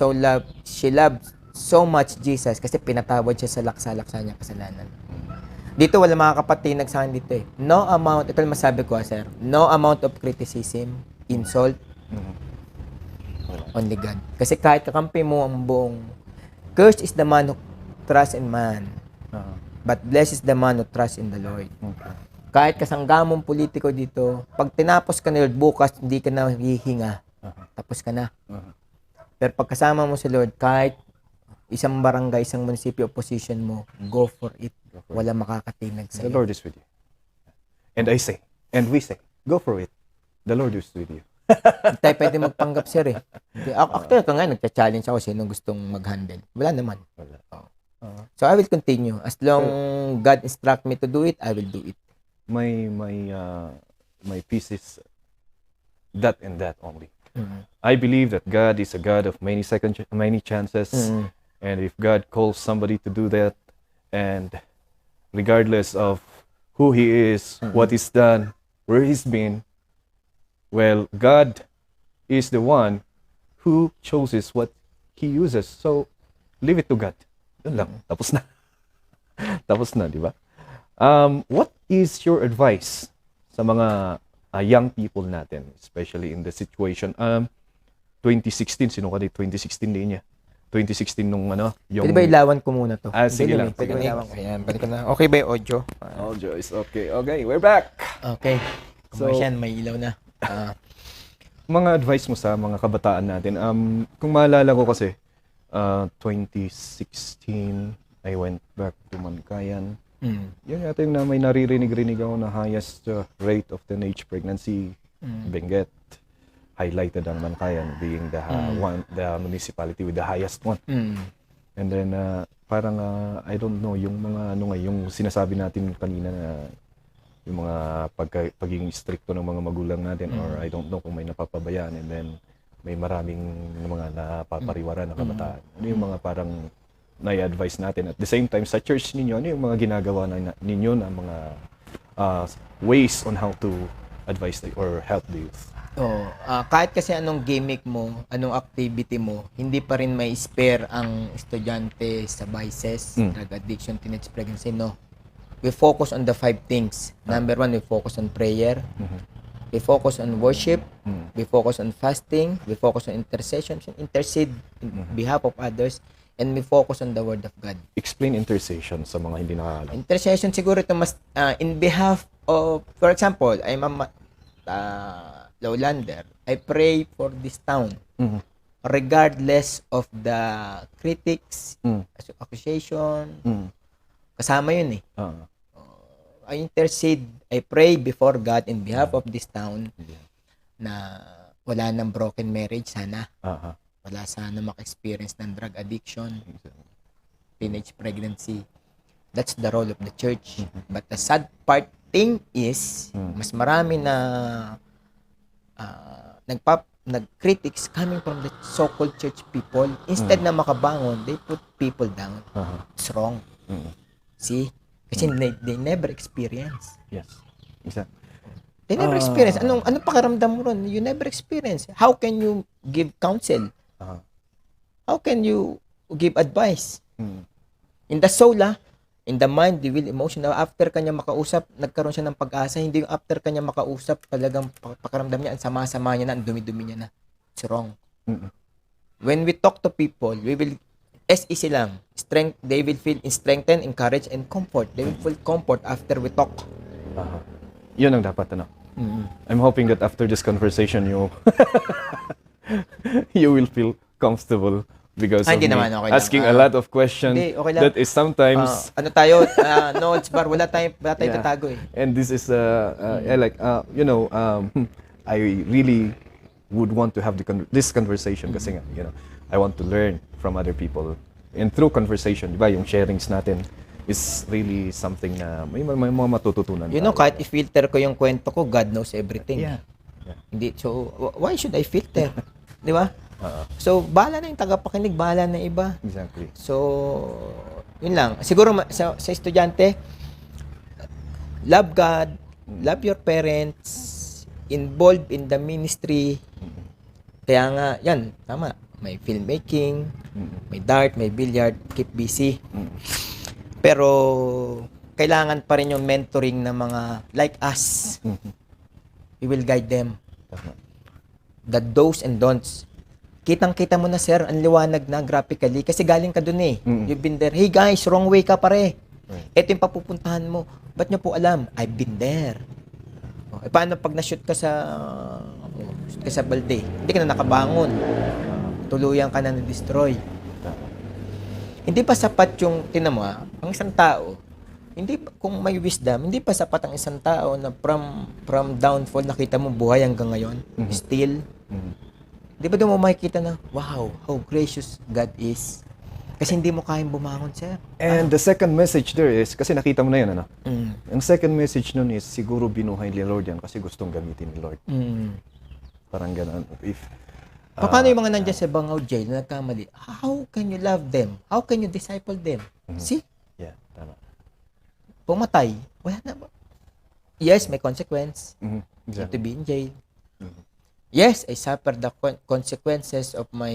she loved so much Jesus? Kasi pinatawad siya sa laksa-laksa niya kasalanan. Dito wala makakapatinag sa akin dito eh. No amount, ito lang masabi ko sir, no amount of criticism, insult, only God. Kasi kahit kakampi mo ang buong, cursed is the man who trusts in man, but blessed is the man who trusts in the Lord. Kahit kasanggamong politiko dito, pag tinapos ka na Lord, bukas hindi ka na hihinga. Tapos ka na. Pero pagkasama mo si Lord, kahit isang barangay, isang munisipyo, opposition mo, go for it. Wala makakatinag The sa'yo. Lord is with you. And I say, and we say, go for it. The Lord is with you. Hindi tayo pwede magpanggap sir eh. Actually, ito nga, nagcha-challenge ako sino gustong mag-handle. Wala naman. So I will continue. As long God instruct me to do it, I will do it. My piece is that and that only. I believe that God is a God of many chances, and if God calls somebody to do that, and regardless of who he is, what he's done, where he's been, well, God is the one who chooses what he uses. So leave it to God. Yun lang. Tapos na. Tapos na, di ba? What is your advice sa mga young people natin, especially in the situation? 2016, sino ka di? 2016 din niya. 2016 nung yung... Pwede ba ilawan ko muna to? Sige lang. Pwede ba ilawan ko? Ayan, balik ko na. Okay ba yung audio? Audio is okay. Okay, we're back! Okay. So, Commercial, may ilaw na. Mga advice mo sa mga kabataan natin. Kung maalala ko kasi, 2016, I went back to Mankayan. Yun yata yung na may naririnig-rinig ako na highest rate of teenage pregnancy, Benguet. highlighted ang Mankayan being the municipality with the highest one. And then parang I don't know yung mga yung sinasabi natin kanina na yung mga pagiging stricto ng mga magulang natin, or I don't know kung may napapabayaan, and then may maraming mga napapariwara na kabataan. Ano yung mga parang nai-advise natin? At the same time, sa church ninyo, ano yung mga ginagawa ninyo na mga ways on how to advise or help the youth? Kahit kasi anong gimmick mo, anong activity mo, hindi pa rin may spare ang estudyante sa vices, drug addiction, teenage pregnancy, no. We focus on the 5 things. Number 1, we focus on prayer. We focus on worship. We focus on fasting. We focus on intercession, intercede in behalf of others. And we focus on the Word of God. Explain intercession sa mga hindi nakakaalam. Intercession siguro ito mas in behalf of, for example, I'm a lowlander. I pray for this town. Regardless of the critics, accusation. Kasama yun eh. I intercede, I pray before God in behalf of this town na wala nang broken marriage sana. Wala sana maka-experience ng drug addiction, teenage pregnancy. That's the role of the church. But the sad part thing is, mas marami na nag-critics coming from the so-called church people. Instead na makabangon, they put people down. It's wrong. See? Kasi they never experience. Yes. Exactly. They never experience. Anong pakiramdam mo ron? You never experience. How can you give counsel? How can you give advice? In the soul, in the mind, the will, emotion, after kanya makausap, nagkaroon siya ng pag-asa. Hindi yung after kanya makausap, talagang pakiramdam niya, ang sama-sama niya na, ang dumi-dumi niya na. It's wrong. When we talk to people, we will easy lang. They will feel strengthened, encouraged, and comfort. They will feel comfort after we talk. Yun ang dapat, ano? I'm hoping that after this conversation, you will feel comfortable because of Hindi me naman, okay asking lang. a lot of questions Hindi, okay lang. that is sometimes Ano tayo? Knowledge bar. Wala tayong tatago eh. and this is I really would want to have this conversation kasi nga, I want to learn from other people, and through conversation, di ba, yung sharings natin is really something na may mga matututunan. Kahit i-filter ko yung kwento ko, God knows everything. Yeah. Hindi, so why should I filter? Di ba? So, bahala na yung tagapakinig, bahala na iba. Exactly. So, yun lang. Siguro sa estudyante, love God, love your parents, involved in the ministry. Kaya nga, yan, tama. May filmmaking, may dart, may billiard, keep busy. Pero, kailangan pa rin yung mentoring ng mga like us. We will guide them. The do's and don'ts. Kitang-kita mo na, sir, ang liwanag na graphically kasi galing ka dun eh. You've been there. Hey guys, wrong way ka pare. Ito yung papupuntahan mo. Ba't nyo po alam? I've been there. Paano pag na-shoot ka sa balde? Hindi ka na nakabangon. Tuluyan ka na na-destroy. Hindi pa sapat yung, tinan mo ang isang tao, kung may wisdom, hindi pa sapat ang isang tao na from downfall, nakita mo buhay hanggang ngayon, still. Di ba doon mo makikita na, wow, how gracious God is. Kasi hindi mo kayang bumangon, sir. And the second message there is, kasi nakita mo na yun, ano? Ang second message nun is, siguro binuhay ni Lord yan kasi gustong gamitin ni Lord. Parang gano'n. Paano yung mga nandiyan sa Bangaw Jail na nagkamali? How can you love them? How can you disciple them? See? Yeah, tama. Pumatay. Wala na ba? Yes, may consequence. Exactly. To be in jail. Yes, I suffered the consequences of my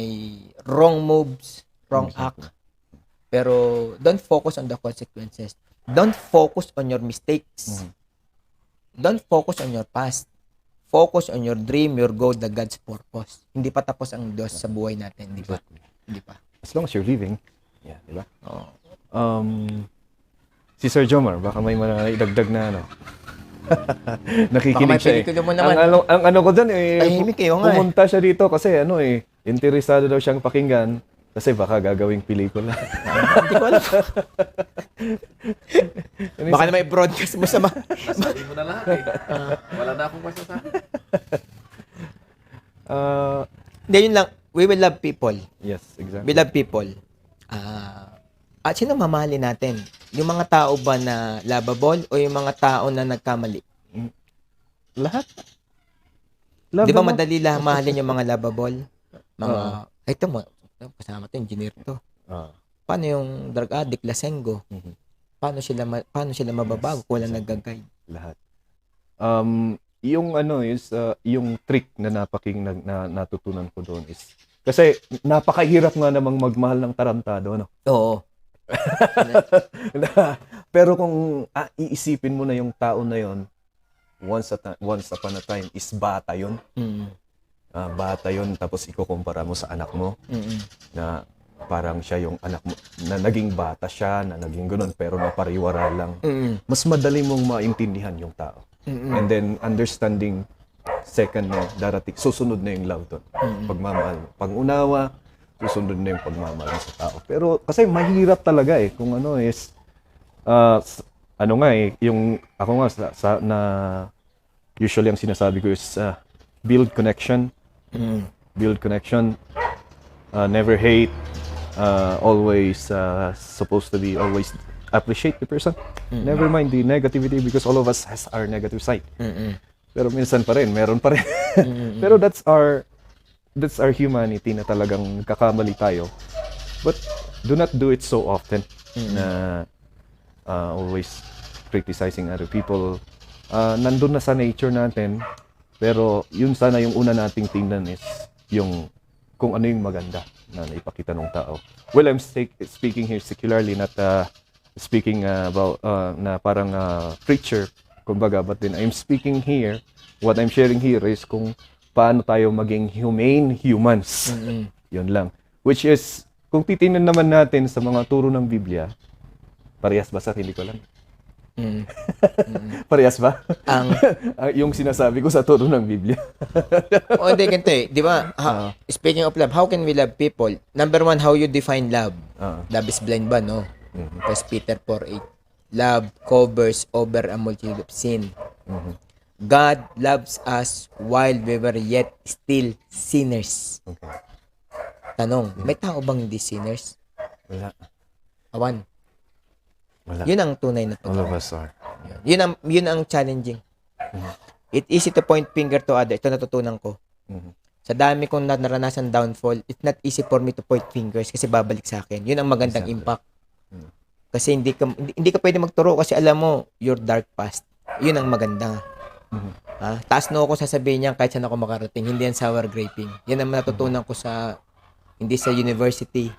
wrong moves, wrong act. Pero don't focus on the consequences. Don't focus on your mistakes. Don't focus on your past. Focus on your dream, your goal, the God's purpose. Hindi pa tapos ang Diyos sa buhay natin, di ba? Hindi pa. As long as you're living, yeah, di ba? Oh. Si Sir Jomar, baka may idagdag na ano. Nakikinig Baka may siya pelikula mo naman. Ang ano ko dyan Tahimik kayo nga pumunta siya dito kasi interesado daw siyang pakinggan kasi baka gagawing pelikula. Hindi ko alam. Baka na may broadcast mo sa Sabi mo na lahat eh. Wala na akong masasabi. Hindi, yun lang. We will love people. Yes, exactly. We love people. At sino mamahalin natin? Yung mga tao ba na lovable o yung mga tao na nagkamali? Lahat. Di ba madali lang mahalin yung mga lovable? Mga, ito mo, kasama to, engineer to. Paano yung drug addict, lasenggo? Paano sila mababago kung walang nag-guide? Lahat. Yung ano is yung trick na natutunan ko doon is kasi napakahirap nga namang magmahal ng tarantado, ano? Oo. Pero kung iisipin mo na yung tao na yon, once upon a time is bata yon. Bata yon, tapos ikukumpara mo sa anak mo na parang siya yung anak mo na naging bata siya, na naging ganun pero napariwara lang. Mas madali mong maintindihan yung tao. And then understanding, second na darating, susunod na yung love doon. Pagmamahal. Pag-unawa, susunod na yung pagmamahal sa tao. Pero kasi mahirap talaga kung ano is ano nga yung ako nga na usually ang sinasabi ko is build connection. Build connection. Never hate. Always supposed to be always appreciate the person. Never mind the negativity because all of us has our negative side. Pero minsan pa rin, meron pa rin. Pero that's our humanity na talagang kakamali tayo. But do not do it so often na always criticizing other people. Nandun na sa nature natin, pero yun sana yung una nating tingnan is yung kung ano yung maganda na naipakita ng tao. Well, I'm speaking here secularly, not speaking about na parang preacher, kumbaga, but then I'm speaking here, what I'm sharing here is kung paano tayo maging humane humans. Yun lang. Which is, kung titingnan naman natin sa mga turo ng Biblia, parehas ba sa sarili ko lang? Parehas ba? Yung sinasabi ko sa turo ng Biblia. O hindi, ganito di ba? Speaking of love, how can we love people? Number one, how you define love? Love is blind ba, no? 1 Peter 4:8. Love covers over a multitude of sin. God loves us while we were yet still sinners. Okay. Tanong, may tao bang hindi sinners? Wala. Awan. Wala. Yun ang tunay na All of pag-ibig. us are. Yun ang challenging. It's easy to point finger to others. Ito natutunan ko. Sa dami kong naranasan downfall, it's not easy for me to point fingers kasi babalik sa akin. Yun ang magandang impact. Kasi hindi ka pwede magturo kasi alam mo your dark past. Yun ang maganda. Taas no ako sasabihin niya kahit saan ako makarating. Hindi yan sour graping. Yan ang natutunan ko hindi sa university,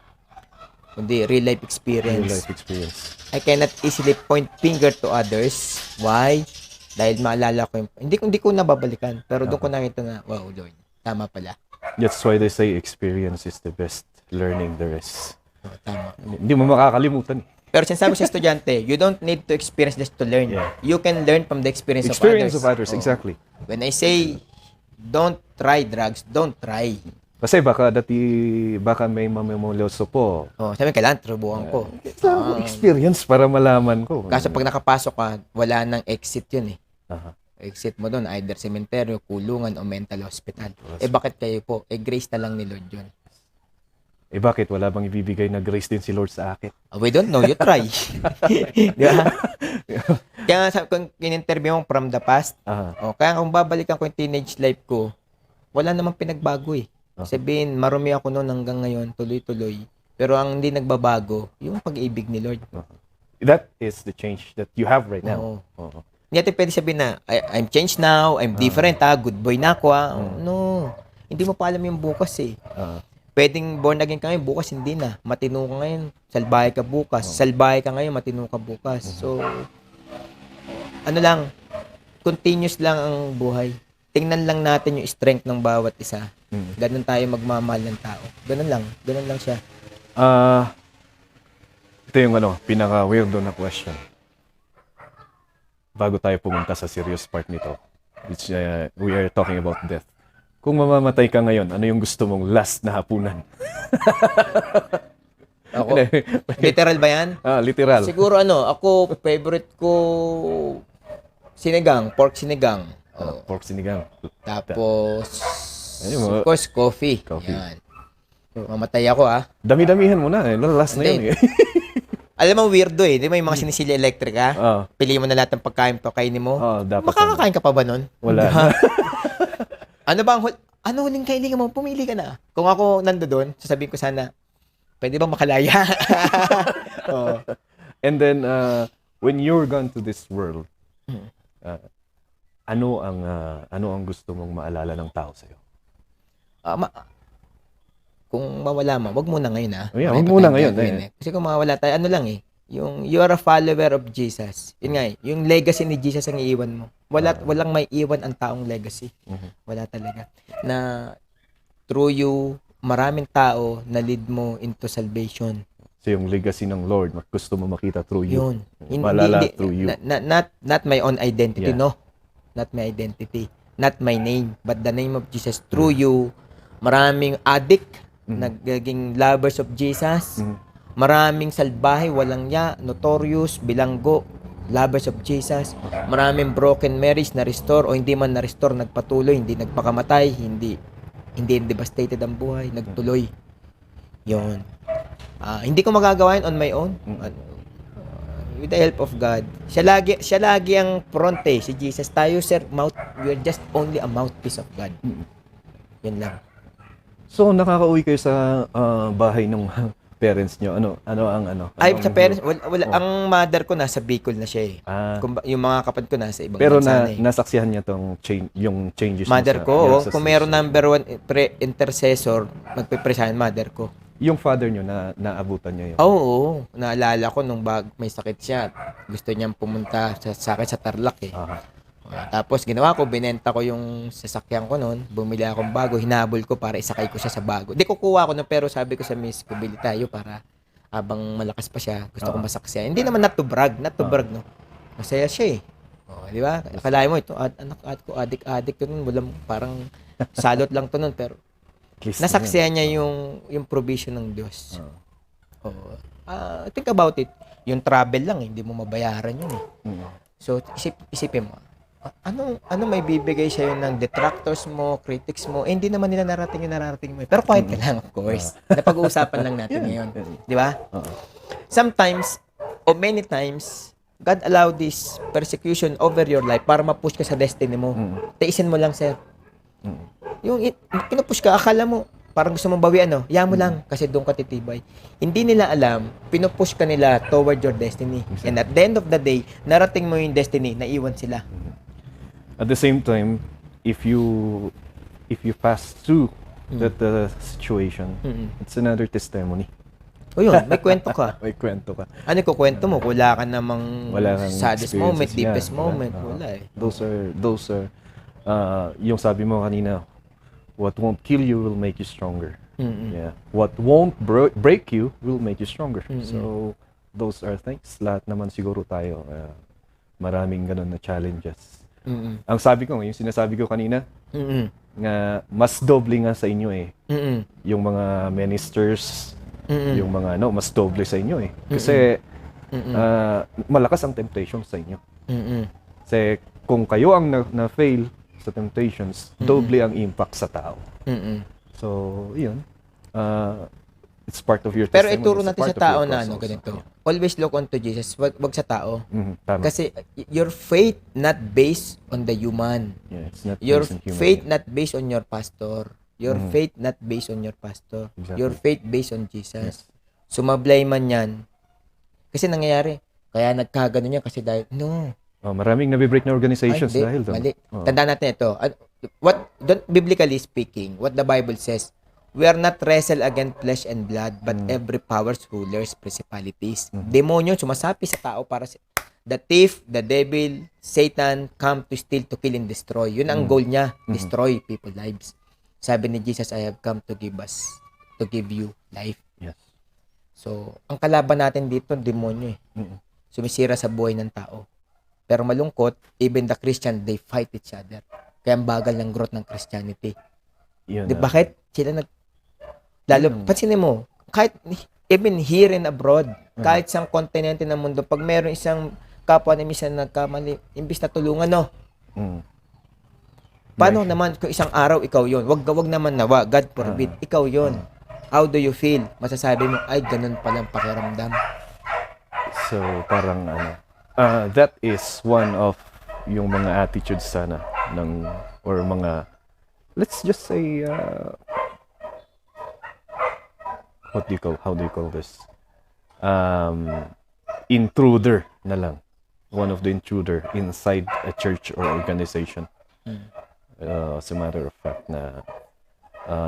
kundi real life experience. Real life experience. I cannot easily point finger to others. Why? Dahil maalala ko hindi ko nababalikan. Pero doon ko nakita na, wow, Lord, tama pala. That's why they say experience is the best. Learning the rest. Tama. Hindi mo makakalimutan. Pero sinasabi sa estudyante, you don't need to experience just to learn. Yeah. You can learn from the experience Of others, exactly. When I say, don't try drugs, don't try. Kasi baka may mamemolyoso po. Sabi, kailangan trubuhan ko. Experience para malaman ko. Kaso pag nakapasok ka, wala nang exit yun eh. Aha. Exit mo doon, either cementerio, kulungan, o mental hospital. Bakit kayo po? Grace na lang ni Lord yun. Bakit? Wala bang ibibigay na grace din si Lord sa akin? We don't know, you try. Di ba? Kaya nga sabi kung in-interview mo from the past, kaya kung babalikan ko yung teenage life ko, wala namang pinagbago eh. Sabihin, marumi ako noon hanggang ngayon, tuloy-tuloy. Pero ang hindi nagbabago, yung pag-ibig ni Lord. That is the change that you have right now. Hindi natin pwede sabihin na, I'm changed now, I'm different good boy na ako No, hindi mo pa alam yung bukas eh. Pwedeng born again ka ngayon, bukas hindi na. Matino ka ngayon, salbahe ka bukas. Salbahe ka ngayon, matino ka bukas. So, continuous lang ang buhay. Tingnan lang natin yung strength ng bawat isa. Ganun tayo magmamahal ng tao. Ganun lang siya. Ito yung pinaka-weirdo na question. Bago tayo pumunta sa serious part nito, which we are talking about death. Kung mamamatay ka ngayon, ano yung gusto mong last na hapunan? Ako? Literal ba yan? Literal. Siguro ako, favorite ko, sinigang, pork sinigang. Pork sinigang. Tapos, Of course, coffee. Coffee. Yan. Mamatay ako Dami-damihan mo na last na yun Hindi. Alam mo, weirdo Di ba yung mga sinisilya electric Piliin mo na lahat ng pagkain kainin mo. Dapat. Makakakain ka pa ba nun? Wala na. Ano ba ano huling kailangan mo? Pumili ka na. Kung ako nandoon, sasabihin ko sana, pwede bang makalaya? And then, when you're gone to this world, ano ang gusto mong maalala ng tao sa'yo? Kung mawala mo, wag muna ngayon Yeah, wag muna ngayon. Kasi kung mawala tayo, ano lang yung you are a follower of Jesus. Yun nga yung legacy ni Jesus ang iiwan mo. Walang may iwan ang taong legacy. Wala talaga. Na through you, maraming tao na lead mo into salvation. So yung legacy ng Lord, gusto mo makita through you. Yun. Malala through you. Not my own identity, Yeah. no. Not my identity. Not my name. But the name of Jesus. Through you, maraming addict, nagiging lovers of Jesus. Maraming salbahe, walang notorious, bilanggo, lovers of Jesus. Maraming broken marriage na restore o hindi man na restore, nagpatuloy, hindi nagpakamatay, hindi devastated ang buhay, nagtuloy. Yon. Hindi ko magagawa yun on my own. With the help of God. Siya lagi ang front si Jesus. Tayo, sir, we are just only a mouthpiece of God. Yun lang. So, nakakauwi kayo sa bahay ng parents nyo. Sa parents, wala, ang mother ko nasa Bicol na siya yung mga kapatid ko nasa ibang pero bansa nasaksihan niya yung changes mother mo ko, kung meron number 1 intercessor, magpipresahan mother ko. Yung father nyo, naabutan niya yun? Oo. Naalala ko nung may sakit siya. Gusto niyang pumunta sa akin sa Tarlac Tapos ginawa ko, binenta ko yung sasakyan ko noon, bumili akong bago, hinabol ko para isakay ko siya sa bago. Di kukuha ko pero sabi ko sa miss ko, bili tayo para habang malakas pa siya, gusto ko masaksiyan. Hindi naman not to brag, no. Masaya siya di ba? Akalain mo ito, anak ko, adik to nun, parang salot lang to nun, pero nasaksiyan niya yung provision ng Diyos. Think about it. Yung travel lang, hindi mo mabayaran yun So, isipin mo, ano may bibigay sa'yo ng detractors mo, critics mo, hindi naman nila narating yung narating mo. Pero quiet ka lang, of course. Napag-uusapan lang natin ngayon. Di ba? Sometimes, or many times, God allow this persecution over your life para ma-push ka sa destiny mo. Taisin mo lang, sir. Yung pinupush ka, akala mo, parang gusto mong bawian, mo lang, kasi doon ka titibay. Hindi nila alam, pinupush ka nila toward your destiny. And at the end of the day, narating mo yung destiny, naiwan sila. At the same time, if you pass through that situation, it's another testimony. O yun, may kwento ka. May kwento ka. Ano ko kwento mo? Wala ka namang saddest moment, experiences deepest niya. moment. Wala Those are yung sabi mo kanina, what won't kill you will make you stronger. Yeah. What won't break you will make you stronger. So, those are things. Lahat naman siguro tayo, maraming ganun na challenges. Ang sabi ko, yung sinasabi ko kanina, nga mas doble nga sa inyo yung mga ministers, yung mga mas doble sa inyo Kasi malakas ang temptation sa inyo. Kasi kung kayo ang na-fail sa temptations, doble ang impact sa tao. So, yun. It's part of your Pero testimony. ituro It's natin part sa of tao your na process. ganito. Always look unto Jesus, wag sa tao. Tama. Kasi your faith not based on the human. Yeah, it's not Your based on human. faith not based on your pastor. Your faith not based on your pastor. Exactly. Your faith based on Jesus. Sumablay man yan. Kasi nangyayari. Kaya nagkagano niya kasi dahil, no. Maraming nabibreak na organizations Ay, dahil doon. mali. Tandaan natin ito. Biblically speaking, what the Bible says, we are not wrestle against flesh and blood, but every powers, rulers, principalities. Demonyo, sumasapi sa tao para the thief, the devil, Satan, come to steal, to kill, and destroy. Yun ang goal niya, destroy people's lives. Sabi ni Jesus, I have come to give you life. Yes. So, ang kalaban natin dito, demonyo Sumisira sa buhay ng tao. Pero malungkot, even the Christian, they fight each other. Kaya ang bagal ng growth ng Christianity. Yun, Bakit? Sila lalo, pansinin mo, kahit even here and abroad, kahit sa kontinente ng mundo, pag meron isang kapwa na minsan nagkamali, imbis na tulungan, Paano naman kung isang araw ikaw yon? Wag naman nawa, God forbid, ikaw yon. How do you feel? Masasabi mo, ay, ganun palang pakiramdam. So, parang that is one of yung mga attitudes sana or mga, let's just say, how do you call this? Intruder na lang. One of the intruder inside a church or organization. As a matter of fact na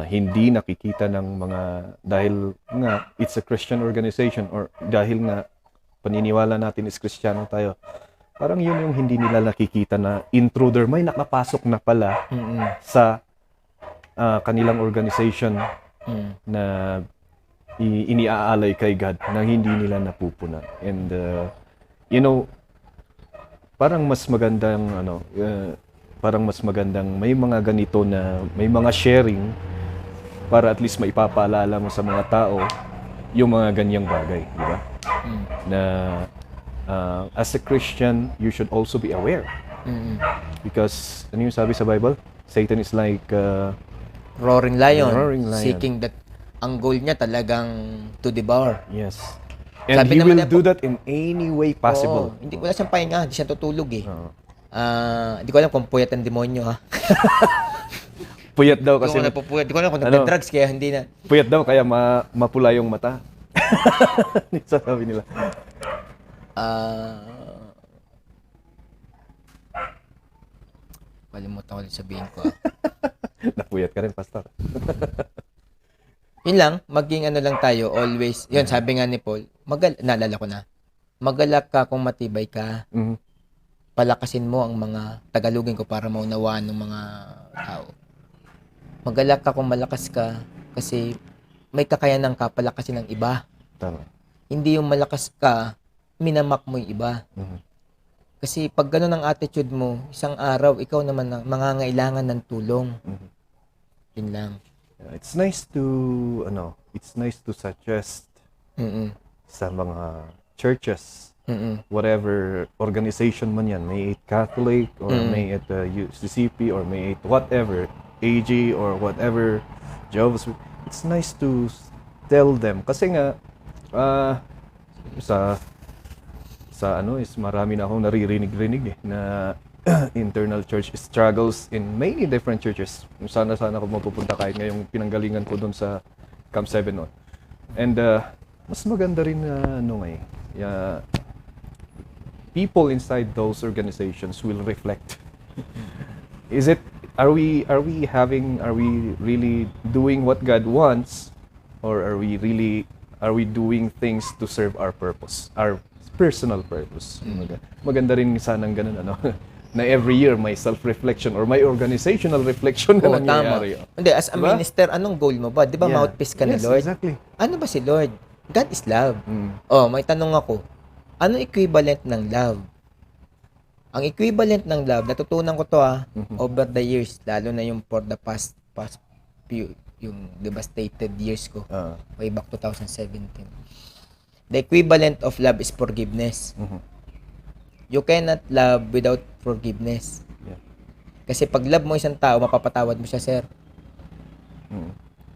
hindi nakikita ng mga, dahil nga it's a Christian organization or dahil nga paniniwala natin is Kristiyano tayo, parang yun yung hindi nila nakikita na intruder, may nakapasok na pala sa kanilang organization na iniaalay kay God na hindi nila napupunan. And parang mas magandang may mga ganito na may mga sharing para at least maipapaalala mo sa mga tao yung mga ganyang bagay, di ba? Na as a Christian, you should also be aware. Because ano yung sabi sa Bible? Satan is like Roaring lion, roaring lion. seeking that ang goal niya talagang to devour. yes. And Sabi he naman will niya do that in any way possible. Oo, hindi wala siyang pahinga, hindi siya tutulog eh. Hindi ko alam kung puyat ang demonyo ha. Puyat daw Kasi kasi hindi ko alam kung nagda-drugs kaya hindi na. puyat daw kaya mapula yung mata. Sabi nila. Kalimutan ko ulit sabihin ko. Napuyat ka rin, pastor. Yun lang, maging ano lang tayo, always. Yun, sabi nga ni Paul, naalala ko na, magalak ka kung matibay ka. Palakasin mo ang mga Tagalogin ko para maunawaan ng mga tao. Magalak ka kung malakas ka kasi may kakayanan ka palakasin ng iba. Tama. Hindi yung malakas ka, minamak mo yung iba. Kasi pag gano'n ang attitude mo, isang araw, ikaw naman ang mangangailangan ng tulong. Yun lang. It's nice to suggest sa mga churches, whatever organization man yan, may it Catholic or may it UCCP or may it whatever, AG or whatever, Jehovah's Witness. It's nice to tell them kasi nga sa is marami na akong naririnig na internal church struggles in many different churches. Sana ako mapupunta kahit ngayong pinanggalingan ko doon sa Camp 7 noon. And mas maganda rin na people inside those organizations will reflect. Are we really doing what God wants, or are we doing things to serve our purpose, our personal purpose? Maganda rin sanang ganun na every year may self-reflection or may organizational reflection na nangyayari. Hindi, as a minister, anong goal mo ba? Di ba mouthpiece ka ni Lord? Exactly. Ano ba si Lord? God is love. May tanong ako. Ano equivalent ng love? Ang equivalent ng love, natutunan ko to over the years, lalo na yung for the past few, yung devastated years ko, way back 2017. The equivalent of love is forgiveness. You cannot love without forgiveness. Yeah. Kasi pag love mo isang tao, mapapatawad mo siya, sir.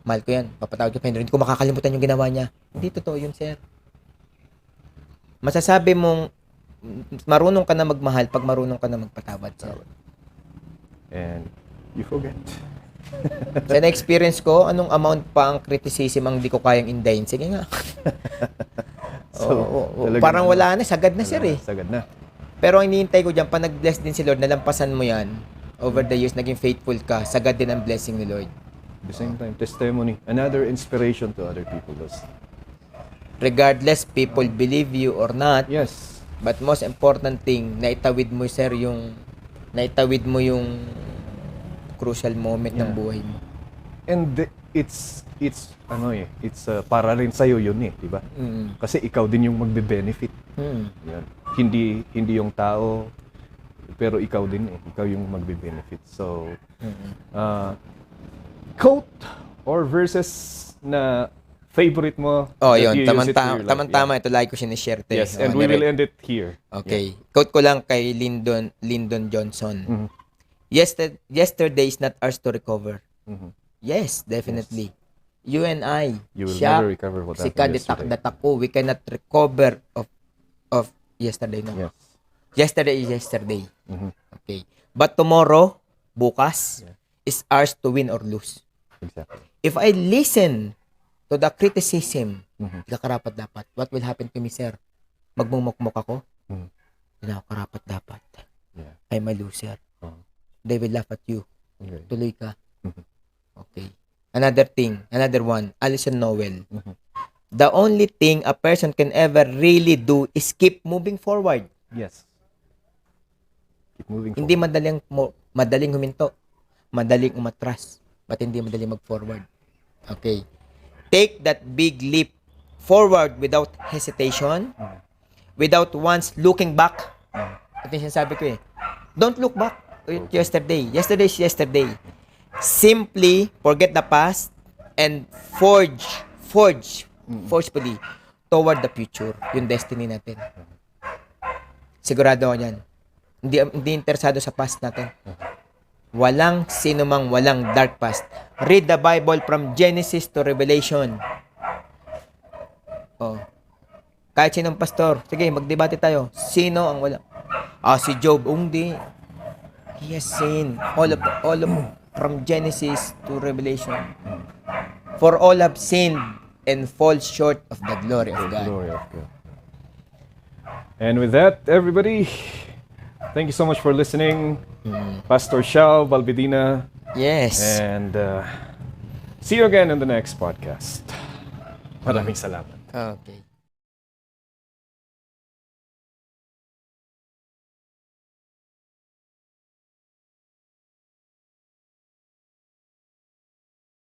Mahal ko yan. Papatawad ko, pero hindi ko makakalimutan yung ginawa niya. Hindi totoo yun, sir. Masasabi mong marunong ka na magmahal pag marunong ka na magpatawad, sir. And you forget. Sa na-experience ko, anong amount pa ang criticism ang di ko kayang indayin? Sige nga. Parang wala na, sagad na, sir eh. Sagad na. Pero ang hinihintay ko dyan, pa nag-bless din si Lord, nalampasan mo yan, over the years, naging faithful ka, sagad din ang blessing ni Lord. At the same time, testimony, another inspiration to other people. Regardless, people believe you or not, Yes. but most important thing, naitawid mo, sir, yung crucial moment ng buhay mo. And it's para rin sa'yo yun di ba? Kasi ikaw din yung magbe-benefit. Yan. Hindi yung tao, pero ikaw din ikaw yung magbe-benefit. So, quote or verses na favorite mo. Yun, tama-tama, ito like ko sinishare. Yes, and we will end it here. Okay. Quote ko lang kay Lyndon Johnson. Yesterday is not ours to recover. Mhm. Yes, definitely. You and I, You will siya, never recover what si happened Kaditak yesterday. Datako, we cannot recover of yesterday. No? Yes. Yesterday is yesterday. Mhm. Okay. But tomorrow, bukas, Yeah. is ours to win or lose. Exactly. If I listen to the criticism, Mhm. karapat dapat, what will happen to me, sir? Magmumukmok ako? Mhm. Hindi ako karapat dapat. Yeah. I'm a loser. Oh. They will laugh at you. Okay. Tuloy ka. Mhm. Okay. Another one, Alison Noel. Mhm. The only thing a person can ever really do is keep moving forward. Yes. Keep moving Hindi forward. madaling huminto. Madaling umatras. But hindi madaling mag-forward. Okay. Take that big leap forward without hesitation. Without once looking back. Ito yung sinasabi ko eh. Don't look back at yesterday. Yesterday is yesterday. Simply forget the past and forgefully toward the future. Yung destiny natin. Sigurado ako yan. Hindi interesado sa past natin. Walang sinumang walang dark past. Read the Bible from Genesis to Revelation. Oh. Kahit sinong pastor, sige, magdebate tayo. Sino ang wala? Si Job, hindi. He has sinned. All of from Genesis to Revelation. For all have sinned and fall short of the glory of God. Glory of God. And with that, everybody, thank you so much for listening. Pastor Shao Balbidina. Yes. And see you again in the next podcast. Maraming salamat. Okay.